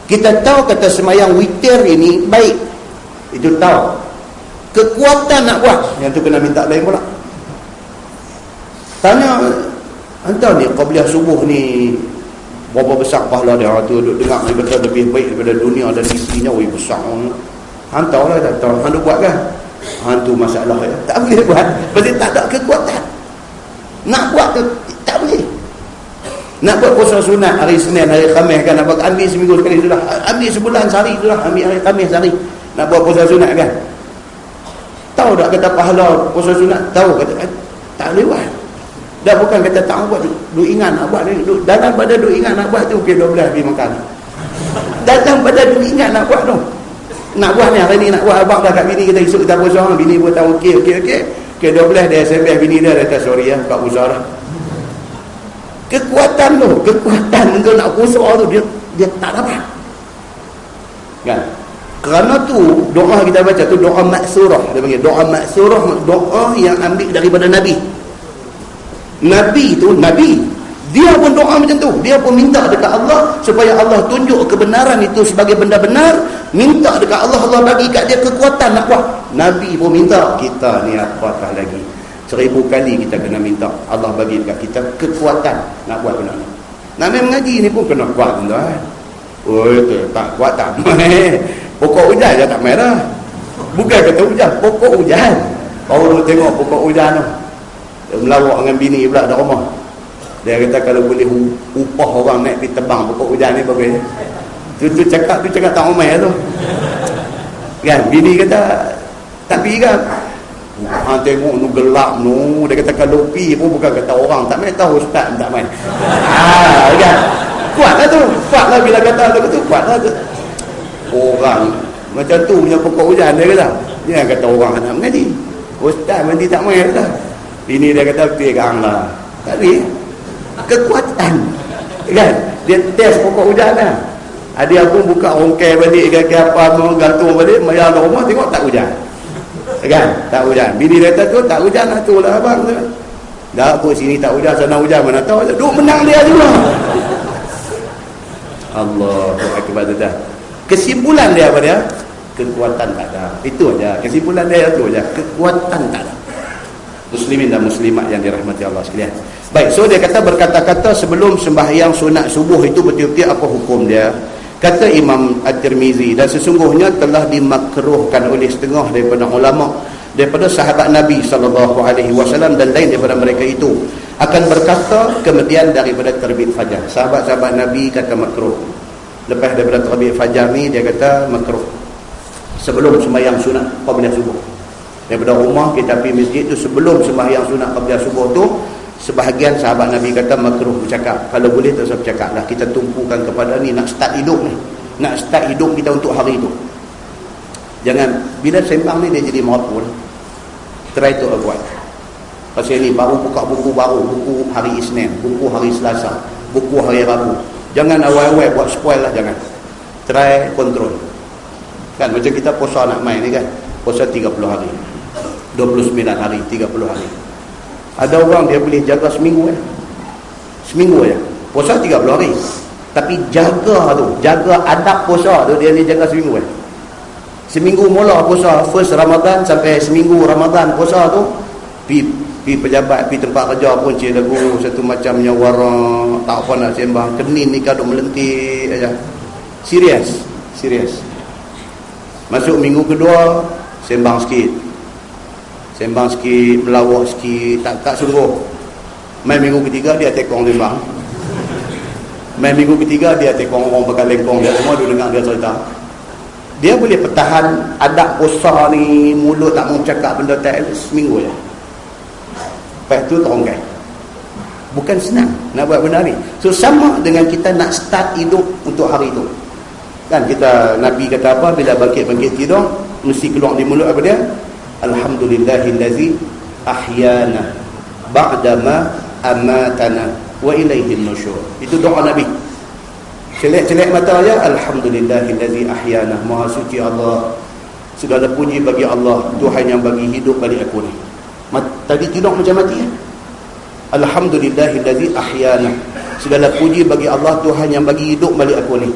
Kita tahu kata semayang witir ini baik, itu tahu. Kekuatan nak buat, yang tu kena minta lain pula. Tanya hantar ni qabliyah subuh ni berapa besar pahala dia, tu duduk dengar ni betul lebih baik daripada dunia dan isinya. Wih besar. Hantarlah, tak tahu hang buat kan. Hantu masalah ya. Tak boleh buat, pasal tak ada kekuatan. Nak buat tu tak boleh. Nak buat puasa sunat hari Senin, hari Khamis kan, nak buat ambil seminggu sekali sudah, ambil sebulan sehari sudah, ambil hari Khamis sehari. Nak buat puasa sunat kan. Tahu tak kata pahala puasa sunat? Tahu kata tak boleh buat. Dah bukan kata tak buat, duk ingat nak buat, dalam pada duk ingat nak buat tu okey 12 pergi makan. Datang pada duk ingat nak buat tu. Nak buat ni hari ni nak buat, abang dah kat bini kita esok kita puasa, bini pun tahu okey 12 dia SMS bini dia kata sorry ya buka puasa dah. Kekuatan tu, kekuatan untuk nak puasa tu dia tak dapat. Kan? Kerana tu doa kita baca tu doa maksurah, dia panggil doa maksurah, doa yang ambil daripada Nabi. Nabi dia pun doa macam tu, dia pun minta dekat Allah supaya Allah tunjuk kebenaran itu sebagai benda benar, minta dekat Allah, Allah bagi kat dia kekuatan nak buat. Nabi pun minta, kita ni apatah lagi 1000 kali kita kena minta Allah bagi dekat kita kekuatan nak buat benda ni. Nak main mengaji ni pun kena kuat tuan. Oi tu tak kuat tak main. Pokok hujan je tak main dah. Bukan kata hujan, pokok hujan. Baru tengok pokok hujan tu. Dia melawak dengan bini pula dah rumah. Dia kata kalau boleh upah orang naik pergi tebang pokok hujan ni bagus. Tu cakap tak ramai tu. Kan bini kata tak pergi kan. Tengok nu gelap nu, dia kata kalau pi pun bukan kata orang tak main, tahu ustaz tak main. Kan. Kuatlah tu. Kuatlah bila kata tu kuatlah tu. Orang macam tu punya pokok hujan dia kata. Dia kata orang nak mengaji. Ustaz mandi tak main dah. Bini dia kata peganglah. Tak boleh. Kekuatan. Kan? Dia test pokok hujan lah. Adik aku buka ongkai balik ke apa mau gantung balik, mayar rumah tengok tak hujan. Kan? Tak hujan. Bini dia kata tu tak hujan lah tu lah abang tu. Dah aku sini tak hujan, sana hujan mana tahu. Duk menang dia juga. Allahu akbar dah. Kesimpulan dia apa dia? Kekuatan tak ada. Itu aja. Kesimpulan dia itu aja. Kekuatan tak ada. Muslimin dan muslimat yang dirahmati Allah sekalian. Baik, so dia kata berkata-kata sebelum sembahyang sunat subuh itu betul-betul apa hukum dia? Kata Imam At-Tirmizi, dan sesungguhnya telah dimakruhkan oleh setengah daripada ulama daripada sahabat Nabi SAW dan lain daripada mereka itu akan berkata kemudian daripada terbit fajar. Sahabat-sahabat Nabi kata makruh. Lepas daripada terbit fajar ni dia kata makruh. Sebelum sembahyang sunat qabliyah subuh. Daripada rumah kita pergi masjid tu sebelum sembahyang sunat qabliyah subuh tu, sebahagian sahabat Nabi kata makruh bercakap. Kalau boleh tak usah bercakap lah. Kita tumpukan kepada ni, nak start hidup ni. Nak start hidup kita untuk hari tu. Jangan, bila sembang ni dia jadi merapun. Try to avoid. Pasal ni baru buka buku baru. Buku hari Isnin, buku hari Selasa, buku hari Rabu. Jangan awal-awal buat spoil lah, jangan. Try control. Kan macam kita puasa nak main ni kan. Puasa 30 hari. 29 hari, 30 hari. Ada orang dia boleh jaga seminggu seminggu je puasa 30 hari, tapi jaga tu, jaga adab puasa tu dia jaga seminggu seminggu mula puasa first Ramadan sampai seminggu Ramadan puasa tu pi pejabat, pi tempat kerja pun cik lagu satu macamnya warna tak apa nak sembang, kenin ni kadang melentik aja. Serius masuk minggu kedua sembang sikit, melawak sikit, tak sungguh. Main minggu ketiga dia tekong sembang. Main minggu ketiga dia tekong orang pakai lengkong dia semua duduk dengar dia cerita. Dia boleh pertahan adab puasa ni, mulut tak mau cakap benda tak, seminggu je. Lepas tu terongkai. Bukan senang nak buat benda ni. So sama dengan kita nak start hidup untuk hari itu. Kan kita, Nabi kata apa bila bangkit-bangkit tidur, mesti keluar di mulut apa dia? Alhamdulillahillazi ahyana ba'dama amatana wa ilaihin nusyur. Itu doa Nabi. Celek-celek mata aja, Alhamdulillahillazi ahyana, maha suci Allah, segala puji bagi Allah, Tuhan yang bagi hidup balik aku ni. Tadi tidur macam mati ya? Alhamdulillahillazi ahyana, segala puji bagi Allah, Tuhan yang bagi hidup balik aku ni,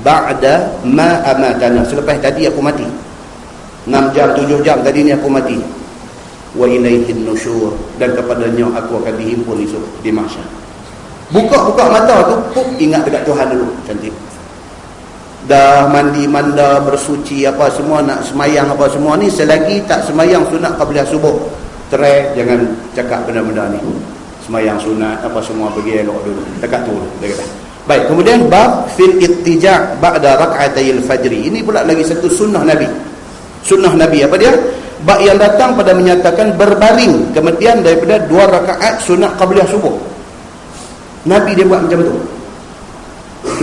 ba'da ma amatana, selepas tadi aku mati. 6 jam 7 jam tadi ni aku mati. Wa ilaihin nusyur, dan kepadanya aku akan dihimpun esok di mahsyar. Buka mata tu, ingat dekat Tuhan dulu. Cantik. Dah mandi manda, bersuci apa semua, nak semayang apa semua ni, selagi tak semayang sunat qabliyah subuh, jangan cakap benda-benda ni. Semayang sunat apa semua pergi elok dulu. Dekat tu dia kata. Baik, kemudian bab fil ittija' ba'da rak'atayil fajri. Ini pula lagi satu sunnah Nabi. Sunnah Nabi apa dia? Bab yang datang pada menyatakan berbaring kemudian daripada 2 rakaat sunat qabliyah subuh. Nabi dia buat macam tu.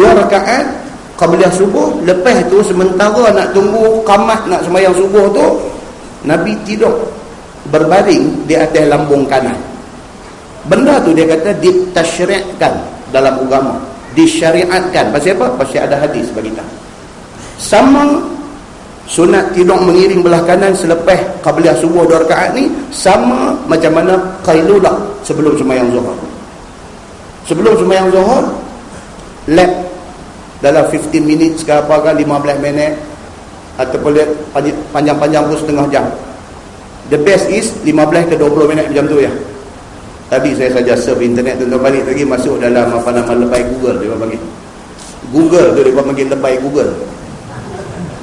2 rakaat qabliyah subuh, lepas tu sementara nak tunggu qamat nak sembahyang subuh tu, Nabi tidur berbaring di atas lambung kanan. Benda tu dia kata ditasyri'kan dalam agama, disyariatkan. Pasal apa? Pasal ada hadis bagi kita. Sama sunat tidur mengiring belah kanan selepas qabliyah subuh 2 rakaat ni, sama macam mana qailulah sebelum sembahyang zuhur. Sebelum sembahyang zuhur, lap dalam 15 minit ke apa kan, 15 minit ataupun panjang-panjang pun setengah jam. The best is 15 ke 20 minit macam tu ya. Tadi saya saja surf internet tu, balik lagi masuk dalam apa nama lebay Google, dia panggil Google tu, dia panggil lebay Google.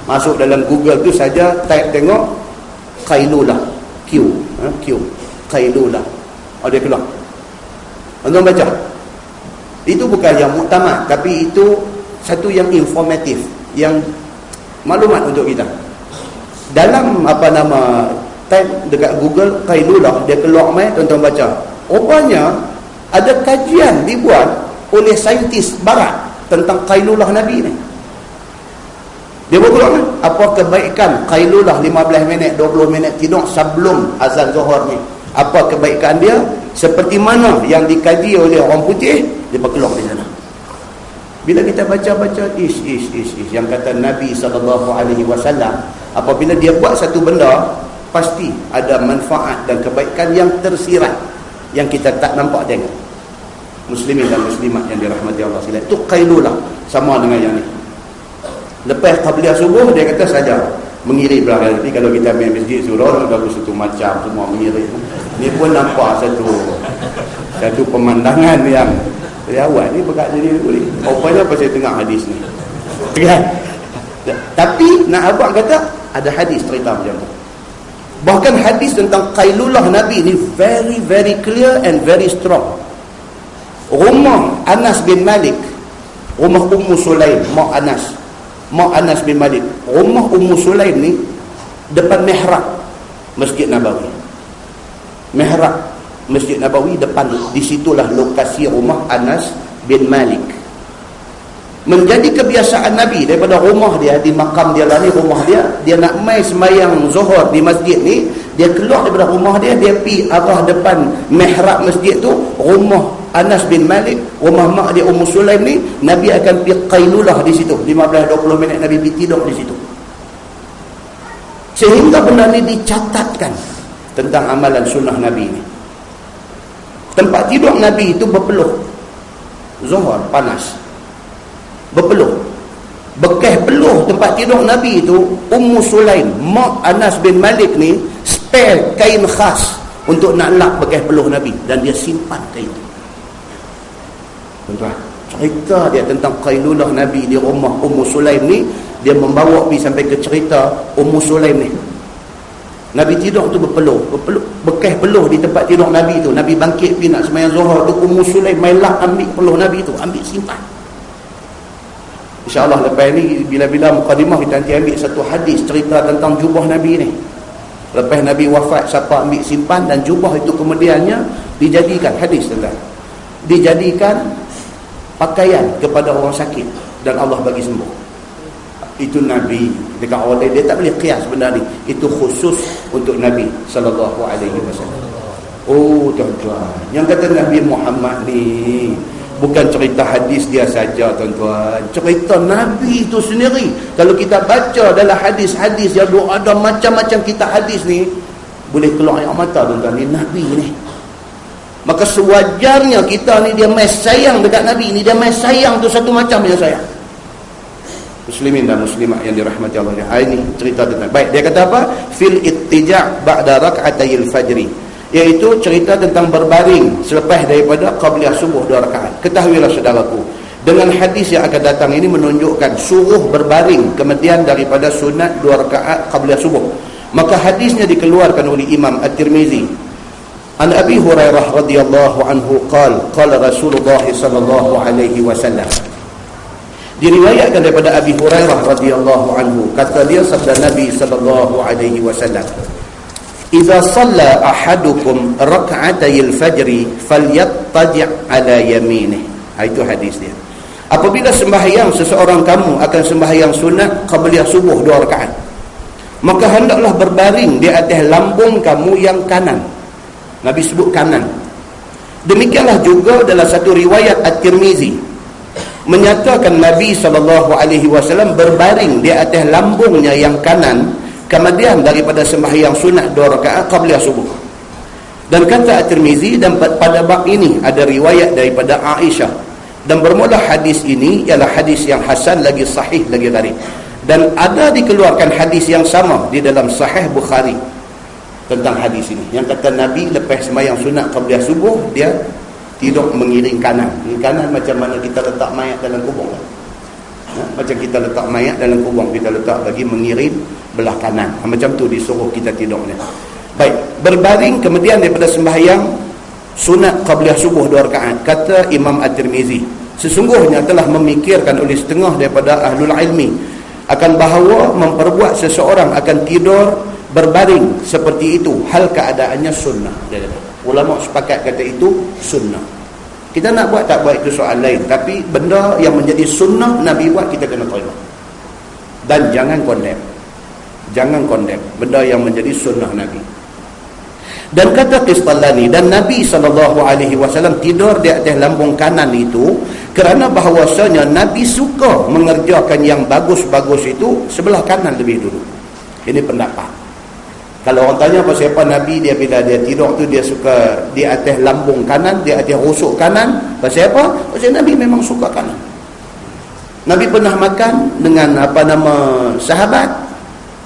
Masuk dalam Google tu saja, type tengok qailulah, Q qailulah, dia keluar. Anda baca. Itu bukan yang muktamad, tapi itu satu yang informatif, yang maklumat untuk kita. Dalam apa nama, type dekat Google qailulah, dia keluar mai, tuan-tuan baca. Rupanya ada kajian dibuat oleh saintis barat tentang qailulah Nabi ni. Dia berkeluar kan? Apa kebaikan qailulah 15 minit, 20 minit tidur sebelum azan zuhur ni? Apa kebaikan dia? Seperti mana yang dikaji oleh orang putih, dia berkeluar di sana. Bila kita baca-baca yang kata Nabi SAW, apabila dia buat satu benda, pasti ada manfaat dan kebaikan yang tersirat, yang kita tak nampak tengok. Muslimin dan muslimat yang dirahmati Allah sekalian, itu qailulah sama dengan yang ni. Lepas qabliyah subuh, dia kata saja mengiring belakang. Nanti kalau kita main masjid surau, bagus satu macam semua mengiring. Ni pun nampak satu pemandangan yang dari awal ni berkat jadi boleh. Rupanya pasal tengah hadis ni. Kan? Tapi nak abang kata ada hadis cerita macam tu. Bahkan hadis tentang qailulah Nabi ni very very clear and very strong. Rumah Anas bin Malik, rumah Ummu Sulaim, mak Anas bin Malik, rumah Ummu Sulaim ni depan mihrab Masjid Nabawi. Mihrab Masjid Nabawi depan, di situlah lokasi rumah Anas bin Malik. Menjadi kebiasaan Nabi daripada rumah dia, di makam dia lah ni, rumah dia nak mai sembahyang zuhur di masjid ni, dia keluar daripada rumah dia pergi arah depan mihrab masjid tu, rumah Anas bin Malik, rumah mak dia Ummu Sulaim ni, Nabi akan pergi qailulah di situ, 15-20 minit Nabi pergi tidur di situ. Sehingga benda ni dicatatkan tentang amalan sunnah Nabi ni. Tempat tidur Nabi itu berpeluh. Zuhur panas, berpeluh. Bekas peluh tempat tidur Nabi itu, Ummu Sulaim, mak Anas bin Malik ni, spare kain khas untuk nak lap bekas peluh Nabi, dan dia simpan kain itu. Tuan-tuan, cerita dia tentang qailulah Nabi di rumah Ummu Sulaim ni, dia membawa pergi sampai ke cerita Ummu Sulaim ni. Nabi tidur tu berpeluh, bekas peluh di tempat tidur Nabi tu. Nabi bangkit pergi nak sembahyang zuhur tu, Ummu Sulaim main lap ambil peluh Nabi tu, ambil simpan. InsyaAllah lepas ni, bila-bila mukadimah kita nanti ambil satu hadis cerita tentang jubah Nabi ni. Lepas Nabi wafat, siapa ambil simpan, dan jubah itu kemudiannya dijadikan hadis tentang. dijadikan pakaian kepada orang sakit dan Allah bagi sembuh. Itu Nabi. Dekat orang lain dia tak boleh qiyas benda ni. Itu khusus untuk Nabi sallallahu alaihi wasallam. Oh tuan-tuan, yang kata Nabi Muhammad ni bukan cerita hadis dia saja tuan-tuan, cerita Nabi itu sendiri. Kalau kita baca dalam hadis-hadis yang ada macam-macam kitab hadis ni, boleh keluar air mata tuan-tuan. Ni Nabi ni. Maka sewajarnya kita ni dia mai sayang dekat Nabi ni, dia mai sayang tu satu macam yang sayang. Muslimin dan muslimat yang dirahmati Allah. Ini cerita tentang. Baik, dia kata apa? Fil ittija' ba'da rak'atayil fajri. Iaitu cerita tentang berbaring selepas daripada qabliyah subuh 2 rakaat. Ketahuilah saudaraku, dengan hadis yang akan datang ini menunjukkan suruh berbaring kemudian daripada sunat 2 rakaat qabliyah subuh. Maka hadisnya dikeluarkan oleh Imam At-Tirmizi. An Abi Hurairah radhiyallahu anhu qala Rasulullah sallallahu alaihi wasallam. Diriwayatkan daripada Abi Hurairah radhiyallahu anhu, kata dia sabda Nabi sallallahu alaihi wasallam, "Idza shalla ahadukum rak'atayil fajri falyattaji' ala yaminih." Itu hadis dia. Apabila sembahyang seseorang kamu akan sembahyang sunat qabliyah subuh 2 rakaat, maka hendaklah berbaring di atas lambung kamu yang kanan. Nabi sebut kanan. Demikianlah juga dalam satu riwayat At-Tirmizi menyatakan Nabi SAW berbaring di atas lambungnya yang kanan kemudian daripada sembahyang sunat 2 rakaat qabliyah subuh. Dan kata At-Tirmizi, dan pada bab ini ada riwayat daripada Aisyah, dan bermula hadis ini ialah hadis yang hasan lagi sahih lagi gharib. Dan ada dikeluarkan hadis yang sama di dalam Sahih Bukhari tentang hadis ini, yang kata Nabi lepas sembahyang sunat qabliyah subuh dia tidur mengiring kanan. Kanan macam mana kita letak mayat dalam kubur kan? Macam kita letak mayat dalam kubur, kita letak bagi mengiring belah kanan. Macam tu disuruh kita tidur ni. Baik, berbaring kemudian daripada sembahyang sunat qabliyah subuh 2 rakaat. Kata Imam At-Tirmizi, sesungguhnya telah memikirkan oleh setengah daripada ahlul ilmi akan bahawa memperbuat seseorang akan tidur berbaring seperti itu hal keadaannya sunnah. Ulama sepakat kata itu sunnah. Kita nak buat tak buat itu soal lain, tapi benda yang menjadi sunnah Nabi buat kita kena terima. Dan jangan condemn. Jangan condemn benda yang menjadi sunnah Nabi. Dan kata Qistalani, dan Nabi SAW tidur di atas lambung kanan itu kerana bahawasanya Nabi suka mengerjakan yang bagus-bagus itu sebelah kanan lebih dulu. Ini pendapat. Kalau orang tanya pasal apa Nabi dia bila dia tidur tu dia suka di atas lambung kanan, di atas rusuk kanan, pasal apa? Pasal Nabi memang suka kanan. Nabi pernah makan dengan sahabat,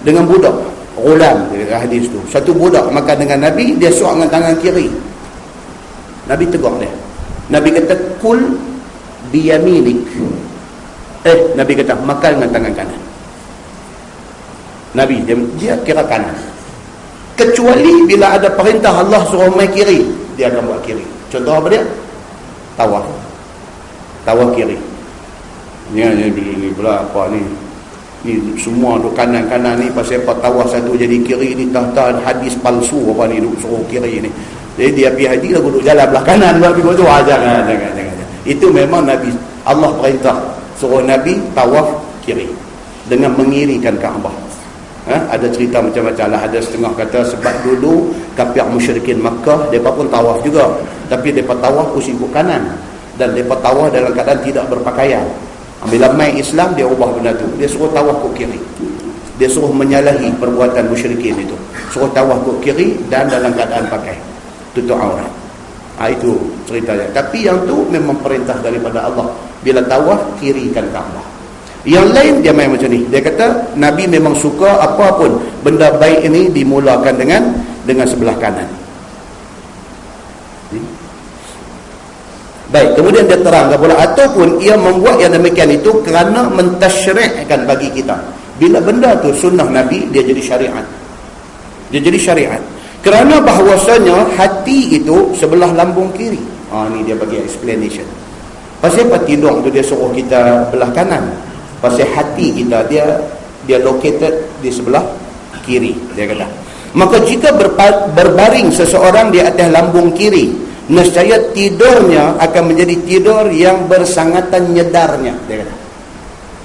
dengan budak ghulam, hadis tu. Satu budak makan dengan Nabi, dia suap dengan tangan kiri. Nabi tegur dia. Nabi kata kul biyaminik. Nabi kata makan dengan tangan kanan. Nabi dia kira kanan. Kecuali bila ada perintah Allah suruh mai kiri, dia akan buat kiri. Contoh apa dia? Tawaf. Tawaf kiri. Ni pula apa ni? Ni semua duk kanan-kanan ni pasal apa tawaf satu jadi kiri ni, tahta hadis palsu apa ni duk suruh kiri ni. Jadi dia pergi haji lah duduk jalan belah kanan buat begitu tu. Jangan. Itu memang Nabi, Allah perintah suruh Nabi tawaf kiri dengan mengirikan Kaabah. Ada cerita macam-macam lah. Ada setengah kata sebab dulu kafir musyrikin Makkah mereka pun tawaf juga, tapi mereka tawaf pun sibuk kanan, dan mereka tawaf dalam keadaan tidak berpakaian. Bila mai Islam dia ubah benda tu, dia suruh tawaf ke kiri, dia suruh menyalahi perbuatan musyrikin itu, suruh tawaf ke kiri dan dalam keadaan pakai tutup aurat. Itu ceritanya. Tapi yang tu memang perintah daripada Allah, bila tawaf kirikan Kaabah. Yang lain dia main macam ni. Dia kata Nabi memang suka apa pun benda baik ini dimulakan dengan sebelah kanan. Baik, kemudian dia terangkan pula, ataupun ia membuat yang demikian itu kerana mentasyri'kan bagi kita. Bila benda tu sunnah Nabi, dia jadi syariat. Dia jadi syariat. Kerana bahawasanya hati itu sebelah lambung kiri. Ni dia bagi explanation. Pasal apa tidur tu dia suruh kita belah kanan? Pasal hati kita dia located di sebelah kiri, dia kata. Maka jika berbaring seseorang di atas lambung kiri, nescaya tidurnya akan menjadi tidur yang bersangatan nyedarnya. Dia kata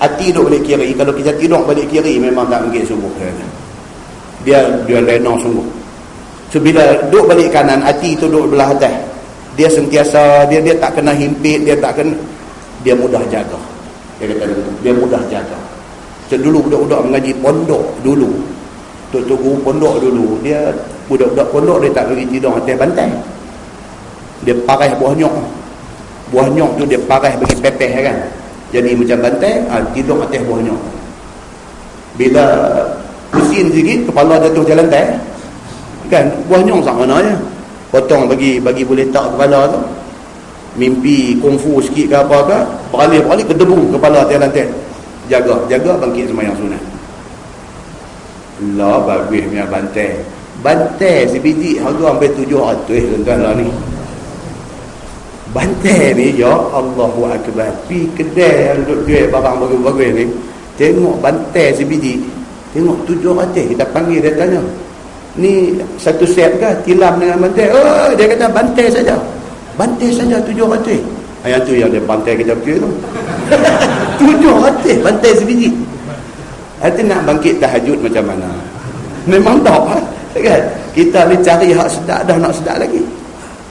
hati duduk balik kiri. Kalau kita tidur balik kiri memang tak mungkin sungguh. Dia lena sungguh. So bila duduk balik kanan, hati itu duduk belah atas, dia sentiasa dia tak kena himpit, dia mudah jaga. Dia kata dia mudah jaga. So dulu budak-budak mengaji pondok dulu, tok guru pondok dulu, dia budak-budak pondok dia tak bagi tidur atas bantai. Dia parah buah nyok tu dia parah bagi pepeh kan, jadi macam bantai, tidur atas buah nyok. Bila pusing sikit kepala jatuh jalan lantai kan, buah nyok sak mana je, potong bagi boleh tak kepala tu, mimpi kungfu sikit ke apa ke, beralih kedebung kepala atas lantai. Jaga bangkit sembahyang sunat. Allah bagus punya bantai sebiji harga sampai 700 tuan-tuan lah ni. Bantai ni ya Allahu akbar, pi kedai yang duduk jual barang bagus-bagus ni, tengok bantai sebiji, tengok 700, kita panggil dia tanya, ni satu set ke tilam dengan bantai? Oh, dia kata bantai saja 700. Yang tu yang dia bantai kita betul tu. 700 bantai sebiji. Hati nak bangkit tahajud macam mana? Memang tak kan? Kita ni cari hak sedap dah nak sedap lagi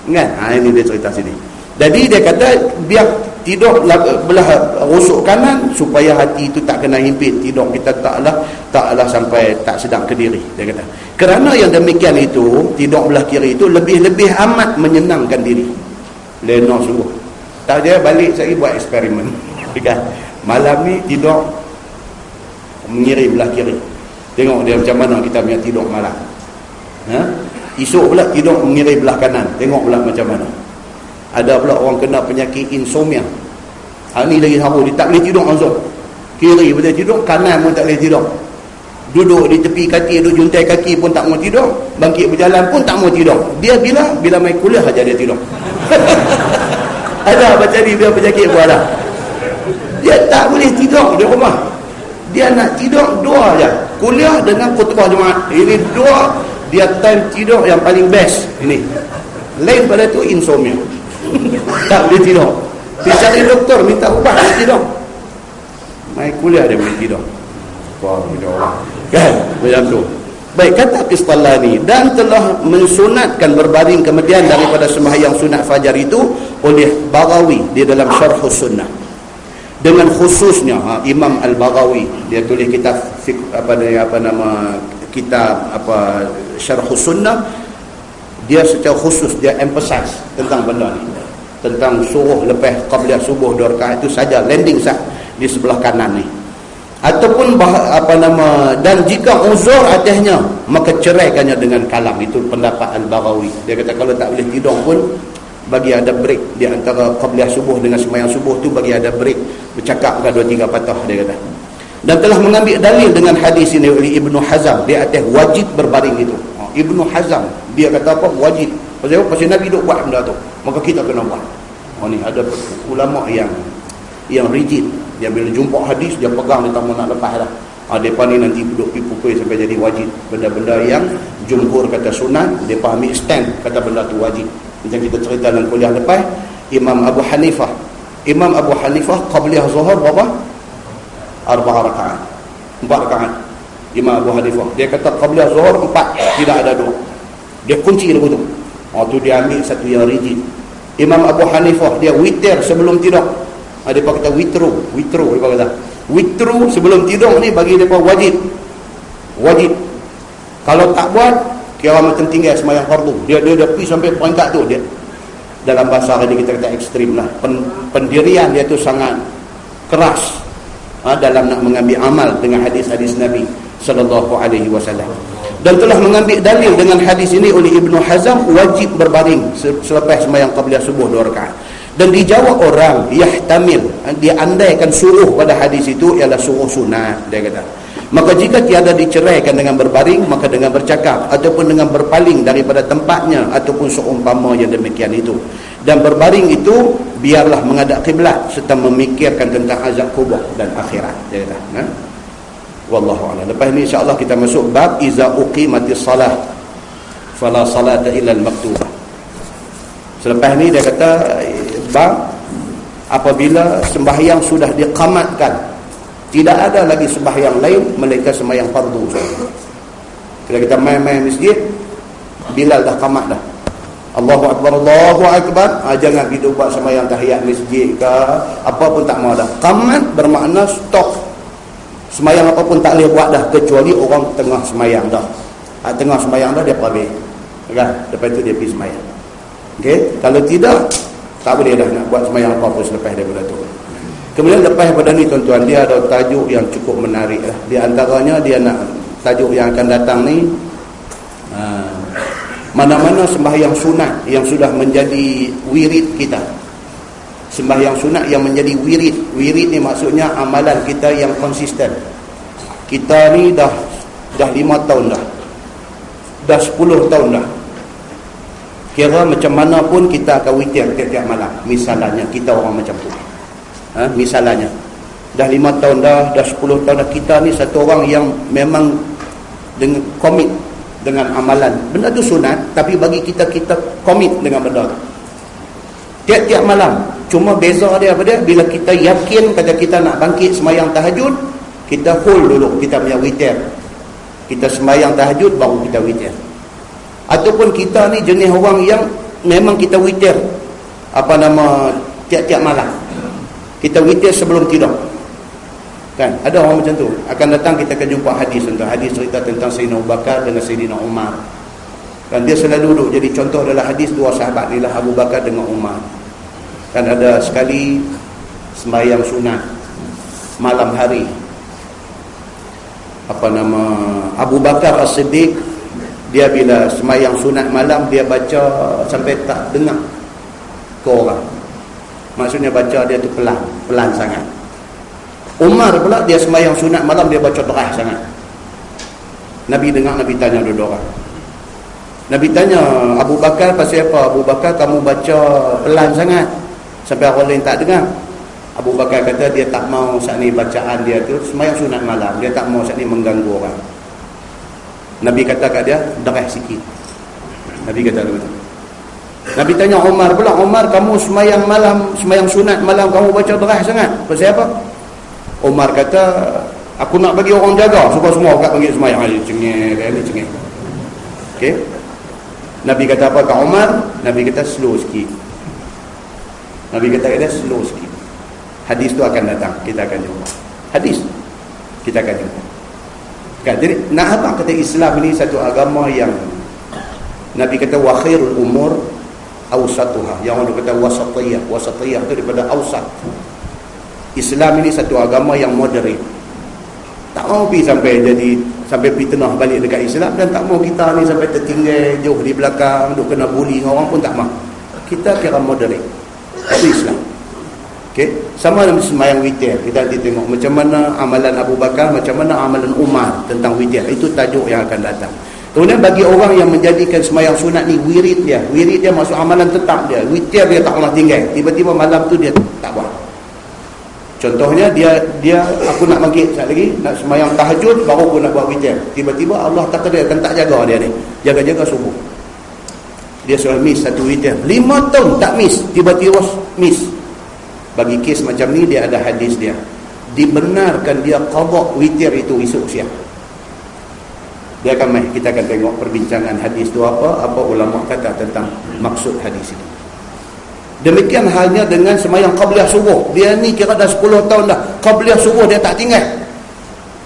kan? Ini dia cerita sini. Jadi dia kata biar tidur belah rusuk kanan supaya hati itu tak kena himpit, tidur kita taklah sampai tak sedang ke diri. Dia kata kerana yang demikian itu, tidur belah kiri itu lebih amat menyenangkan diri. Lena sungguh. Tak dia balik saya buat eksperimen kan? Malam ni tidur mengirim belah kiri, tengok dia macam mana kita punya tidur malam. Esok pula tidur mengirim belah kanan, tengok pula macam mana. Ada pula orang kena penyakit insomnia. Ni lagi haru, dia tak boleh tidur langsung. Kiri boleh tidur, kanan pun tak boleh tidur. Duduk di tepi kaki, duduk juntai kaki pun tak mau tidur, bangkit berjalan pun tak mau tidur. Dia bila main kuliah aja dia tidur. Ada macam ni dia penyakit buat dah. Dia tak boleh tidur di rumah. Dia nak tidur dua je, kuliah dengan khutbah Jumaat. Ini dua dia time tidur yang paling best ini. Lain pada tu insomnia. Tak boleh tidur. Dia cari doktor minta ubat dia tidur. Mai kuliah dia boleh tidur. Wah, kan macam tu. Baik, kata Qistalani, dan telah mensunatkan berbaring kemudian daripada sembahyang sunat fajar itu oleh Baghawi di dalam Syarh Sunnah. Dengan khususnya Imam Al-Baghawi, dia tulis kitab kitab Syarh Sunnah. Dia secara khusus dia emphasize tentang benda ni, tentang suruh lepas qabliyah subuh 2 rakaat itu saja, landing sah di sebelah kanan ni. Ataupun dan jika uzur atasnya maka ceraikannya dengan kalam. Itu pendapat Al-Baghawi. Dia kata kalau tak boleh tidur pun bagi ada break di antara qabliyah subuh dengan sembahyang subuh tu, bagi ada break, bercakap ke 2-3 patah, dia kata. Dan telah mengambil dalil dengan hadis ini oleh Ibnu Hazm di atas wajib berbaring itu. Ibnu Hazm dia kata apa? Wajib. Pasal Nabi duk buat benda tu, maka kita kena buat. Ni ada ulama yang rigid. Dia bila jumpa hadis dia pegang, dia tak mau nak lepas dah. Mereka ni nanti duduk pukul sampai jadi wajib. Benda-benda yang jumhur kata sunat, mereka ambil stand kata benda tu wajib. Macam kita cerita dalam kuliah lepas, Imam Abu Hanifah qabliyah zuhur berapa? 4 rakaat. Imam Abu Hanifah dia kata qabliyah zuhur 4, tidak ada 2. Dia kunci lagu tu. Tu dia ambil satu yang rigid. Imam Abu Hanifah dia witir sebelum tidur. Ada apa kata witru dia kata witru sebelum tidur ni bagi depa wajib. Kalau tak buat kira macam tinggal sembahyang fardu. Dia pergi sampai peringkat tu. Dia dalam bahasa hari kita kata ekstrim lah. Pendirian dia tu sangat keras dalam nak mengambil amal dengan hadis-hadis Nabi sallallahu alaihi wasallam. Dan telah mengambil dalil dengan hadis ini oleh Ibnu Hazm wajib berbaring selepas sembahyang qabliyah subuh 2 rakaat. Dan dijawab orang yahtamil, dia andaikan suruh pada hadis itu ialah suruh sunat, dia kata. Maka jika tiada diceraikan dengan berbaring, maka dengan bercakap ataupun dengan berpaling daripada tempatnya ataupun seumpama yang demikian itu. Dan berbaring itu biarlah menghadap kiblat serta memikirkan tentang azab kubur dan akhirat, dia kata. Wallahu a'lam. Lepas ni insya-Allah kita masuk bab iza uqimatis salah fala salata illa al-maktubah. Selepas ni dia kata, bang, apabila sembahyang sudah diqamatkan, tidak ada lagi sembahyang lain melainkan sembahyang fardu. Kalau kita main-main masjid, Bilal dah qamat dah, Allahu Akbar, Allahu Akbar, jangan kita buat sembahyang tahiyat masjid ke apa pun tak mau dah. Qamat bermakna stop. Sembahyang apa pun tak boleh buat dah, kecuali orang tengah sembahyang dah. Tengah sembahyang dah dia pergi kan, lepas tu dia pergi sembahyang. Okey, kalau tidak tak boleh dah nak buat sembahyang apa pun selepas daripada tu. Kemudian lepas daripada ni tuan-tuan, dia ada tajuk yang cukup menarik lah. Di antaranya dia nak tajuk yang akan datang ni, mana-mana sembahyang sunat yang sudah menjadi wirid kita. Sembahyang sunat yang menjadi wirid. Wirid ni maksudnya amalan kita yang konsisten. Kita ni dah 5 tahun dah 10 tahun dah, kira macam mana pun kita akan witir tiap-tiap malam. Misalnya kita orang macam tu, misalnya dah 5 tahun dah 10 tahun dah, kita ni satu orang yang memang dengan komit dengan amalan. Benda tu sunat, tapi bagi kita komit dengan benda tu tiap-tiap malam. Cuma beza dia apa dia, bila kita yakin kata kita nak bangkit sembahyang tahajud, kita hold dulu kita punya witir, kita sembahyang tahajud baru kita witir. Ataupun kita ni jenis orang yang memang kita witir tiap-tiap malam, kita witir sebelum tidur kan. Ada orang macam tu. Akan datang kita akan jumpa hadis tentang hadis cerita tentang Sayyidina Abu Bakar dengan Sayyidina Umar kan. Dia selalu duduk, jadi contoh adalah hadis dua sahabat ni lah, Abu Bakar dengan Umar kan. Ada sekali sembahyang sunat malam hari, Abu Bakar As-Siddiq, dia bila sembahyang sunat malam, dia baca sampai tak dengar ke orang. Maksudnya baca dia tu pelan sangat. Umar pula dia sembahyang sunat malam, dia baca deras sangat. Nabi dengar, Nabi tanya dua orang. Nabi tanya Abu Bakar, pasal apa Abu Bakar kamu baca pelan sangat sampai orang lain tak dengar? Abu Bakar kata dia tak mau saat ni bacaan dia tu sembahyang sunat malam, dia tak mau saat ni mengganggu orang. Nabi kata kat dia, deras sikit. Nabi kata begitu. Nabi tanya Umar pula, Umar kamu sembahyang sunat malam kamu baca deras sangat, pasal apa? Umar kata, aku nak bagi orang jaga supaya semua orang panggil sembahyang ni cengeng. Okey. Nabi kata apa kat Umar? Nabi kata slow sikit. Nabi kata dia slow sikit. Hadis tu akan datang, kita akan jumpa. Hadis kita akan jumpa. Kan, jadi nak apa kata Islam ini satu agama yang Nabi kata wa khairul umur awsatuha. Yang orang kata wasatiyah. Wasatiyah tu daripada awsat. Islam ini satu agama yang moderate. Tak mau pergi sampai fitnah balik dekat Islam, dan tak mau kita ni sampai tertinggal jauh di belakang, duk kena bully orang pun tak mau. Kita kira moderate. Itu Islam. Okey, sama dengan sembahyang witir. Kita nanti tengok macam mana amalan Abu Bakar, macam mana amalan Umar tentang witir. Itu tajuk yang akan datang. Kemudian bagi orang yang menjadikan sembahyang sunat ni wirid dia masuk amalan tetap dia. Witir dia tak pernah tinggal. Tiba-tiba malam tu dia tak buat. Contohnya dia aku nak bangkit sekali lagi, nak sembahyang tahajud baru aku nak buat witir. Tiba-tiba Allah takdirkan tak jaga dia ni. Jaga-jaga subuh. Dia sudah miss satu witir. 5 tahun tak miss, tiba-tiba miss. Bagi kes macam ni dia ada hadis dia. Dibenarkan dia qada witir itu esok siang. Dia akan kita akan tengok perbincangan hadis tu apa ulama kata tentang maksud hadis itu. Demikian halnya dengan sembahyang qabliyah subuh. Dia ni kira dah 10 tahun dah qabliyah subuh dia tak tinggal.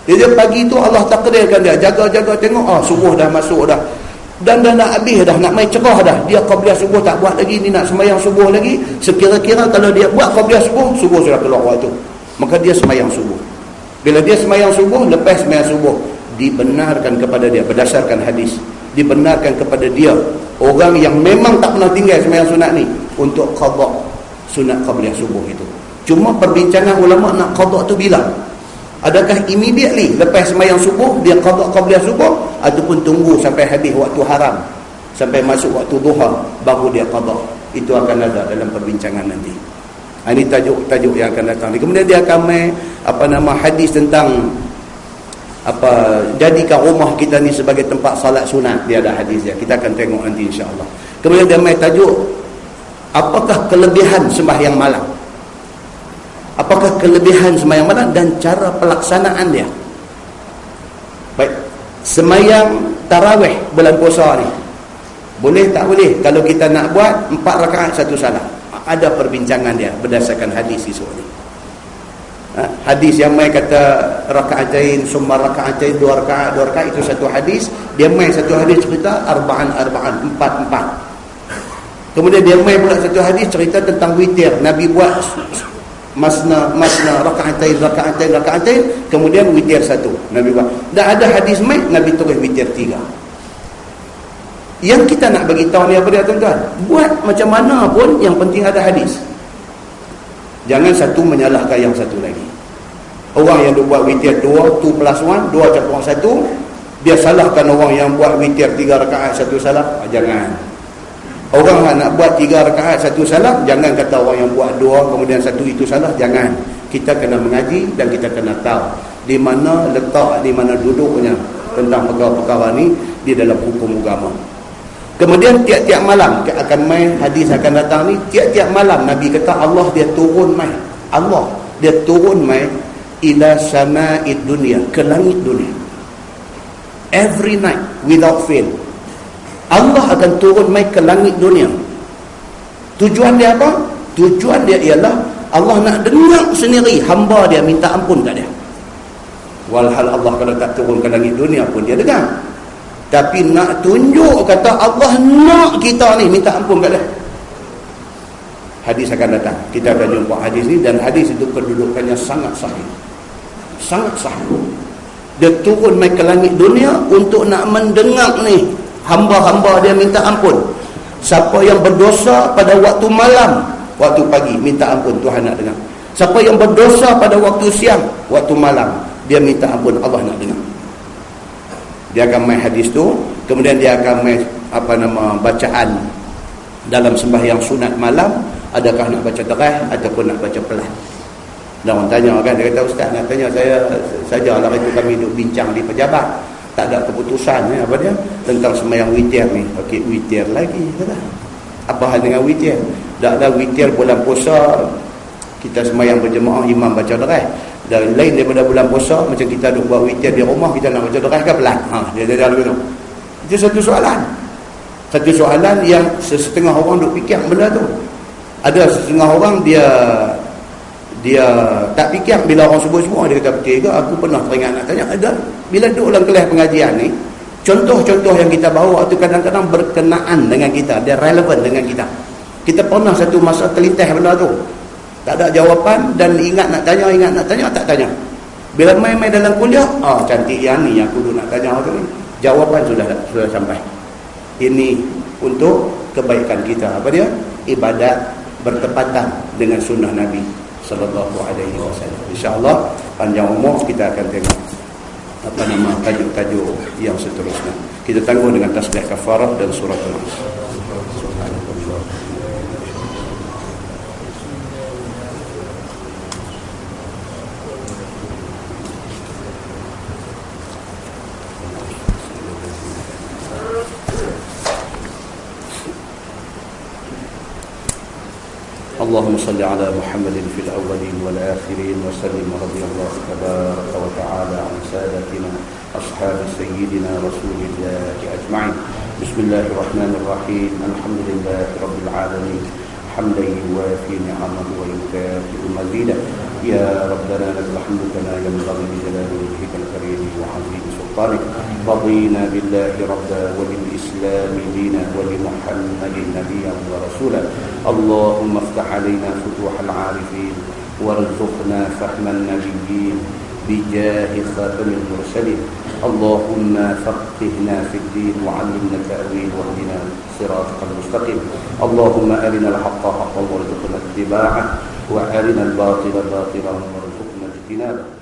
Dia pagi tu Allah takdirkan dia jaga-jaga tengok subuh dah masuk dah. Dan dah nak habis dah, nak main cerah dah. Dia qabliyah subuh tak buat lagi, ni nak sembahyang subuh lagi. Sekira-kira kalau dia buat qabliyah subuh sudah keluar waktu. Maka dia sembahyang subuh. Bila dia sembahyang subuh, lepas sembahyang subuh dibenarkan kepada dia berdasarkan hadis. Dibenarkan kepada dia orang yang memang tak pernah tinggal sembahyang sunat ni untuk qada sunat qabliyah subuh itu. Cuma perbincangan ulama nak qada tu bila? Adakah immediately lepas sembahyang subuh dia qada qabliyah subuh, ataupun tunggu sampai habis waktu haram, sampai masuk waktu duha baru dia qada? Itu akan ada dalam perbincangan nanti. Ini tajuk yang akan datang. Kemudian dia akan hadis tentang jadikan rumah kita ni sebagai tempat salat sunat. Dia ada hadis dia. Kita akan tengok nanti insya-Allah. Kemudian dia tajuk Apakah kelebihan sembahyang malam? Apakah kelebihan sembahyang malam dan cara pelaksanaan dia? Baik, sembahyang tarawih bulan puasa ni boleh tak boleh? Kalau kita nak buat 4 rakaat 1 salam, ada perbincangan dia berdasarkan hadis isu ni. Hadis yang mai kata rakaatain summa rakaatain 2 rakaat itu satu hadis. Dia mai satu hadis cerita arba'an 4. Kemudian dia mai pula satu hadis cerita tentang witir. Nabi buat masna rakaatain, kemudian witir 1 Nabi buat. Dan ada hadis mai Nabi terus witir 3. Yang kita nak bagi tahu ni apa dia tuan-tuan? Buat macam mana pun yang penting ada hadis. Jangan satu menyalahkan yang satu lagi. Orang yang buat witir 2 2+1, 2 campur 1, dia salahkan orang yang buat witir 3 rakaat 1 salam. Jangan. Orang nak buat 3 rakaat 1 salam, jangan kata orang yang buat 2 kemudian 1 itu salah. Jangan. Kita kena mengaji dan kita kena tahu di mana letak, di mana duduknya tentang perkara-perkara ni di dalam hukum agama. Kemudian tiap-tiap malam akan mai hadis akan datang ni, tiap-tiap malam Nabi kata Allah dia turun mai. Allah dia turun mai ila sama'id dunia, ke langit dunia. Every night without fail. Allah akan turun mai ke langit dunia. Tujuan dia apa? Tujuan dia ialah Allah nak dengar sendiri hamba dia minta ampun kat dia. Walhal Allah kalau tak turun ke langit dunia pun dia dengar. Tapi nak tunjuk kata Allah nak kita ni minta ampun kat dia. Hadis akan datang. Kita akan jumpa hadis ni, dan hadis itu kedudukannya sangat sahih. Sangat sahih. Dia turun mai ke langit dunia untuk nak mendengar ni hamba-hamba dia minta ampun. Siapa yang berdosa pada waktu malam, waktu pagi minta ampun, Tuhan nak dengar. Siapa yang berdosa pada waktu siang, waktu malam, dia minta ampun, Allah nak dengar. Dia akan main hadis tu, kemudian dia akan main bacaan dalam sembahyang sunat malam, adakah nak baca teras ataupun nak baca pelan. Dan orang tanya kan, dia kata ustaz nak tanya saya sajalah, itu kami duduk bincang di pejabat, tak ada keputusan apa dia tentang sembahyang witir ni. Okey, witir lagi kata. Apa hal dengan witir? Dah ada witir bulan puasa kita sembahyang berjemaah, imam baca teras. Dan lain daripada bulan puasa, macam kita duk buat witir di rumah, kita nak baca deras ke pelan? Dia ada begitu. Itu satu soalan. Satu soalan yang setengah orang duk fikir benda tu. Ada setengah orang dia tak fikir bila orang sebut semua, dia kata betul ke? Aku pernah teringat nak tanya. Ada bila duk dalam kelas pengajian ni, contoh-contoh yang kita bawa tu kadang-kadang berkenaan dengan kita, dia relevan dengan kita. Kita pernah satu masa terlintas benda tu, tak ada jawapan, dan ingat nak tanya, tak tanya. Bila main-main dalam kuliah, cantik yang ni yang kudu nak tanya tu ni. Jawapan sudah sampai. Ini untuk kebaikan kita. Apa dia? Ibadat bertepatan dengan sunnah Nabi sallallahu alaihi wasallam. Insya-Allah panjang umur kita akan tengok tajuk-tajuk yang seterusnya. Kita tangguh dengan tasbih kafarah dan surah Al-Nas. اللهم صل على محمد في الأولين والآخرين وسلم رضي الله تبارك وتعالى عن سادتنا أصحاب سيدنا رسول الله أجمعين. بسم الله الرحمن الرحيم. الحمد لله رب العالمين حمدا يوافي نعمه ويكافئ مزيده. يا ربنا لك الحمد كما ينبغي لجلال وجهك الكريم وعظيم سلطانك. رضينا بالله ربا وبالإسلام دينا وبمحمد نبيا ورسولا. اللهم افتح علينا فتوح العارفين وارزقنا فهم النبيين بجاه خاتم المرسلين. اللهم فقهنا في الدين وعلمنا التأويل واهدنا صراطك المستقيم. اللهم أرنا الحق حقا وارزقنا اتباعه وأرنا الباطل باطلا وارزقنا اجتنابه.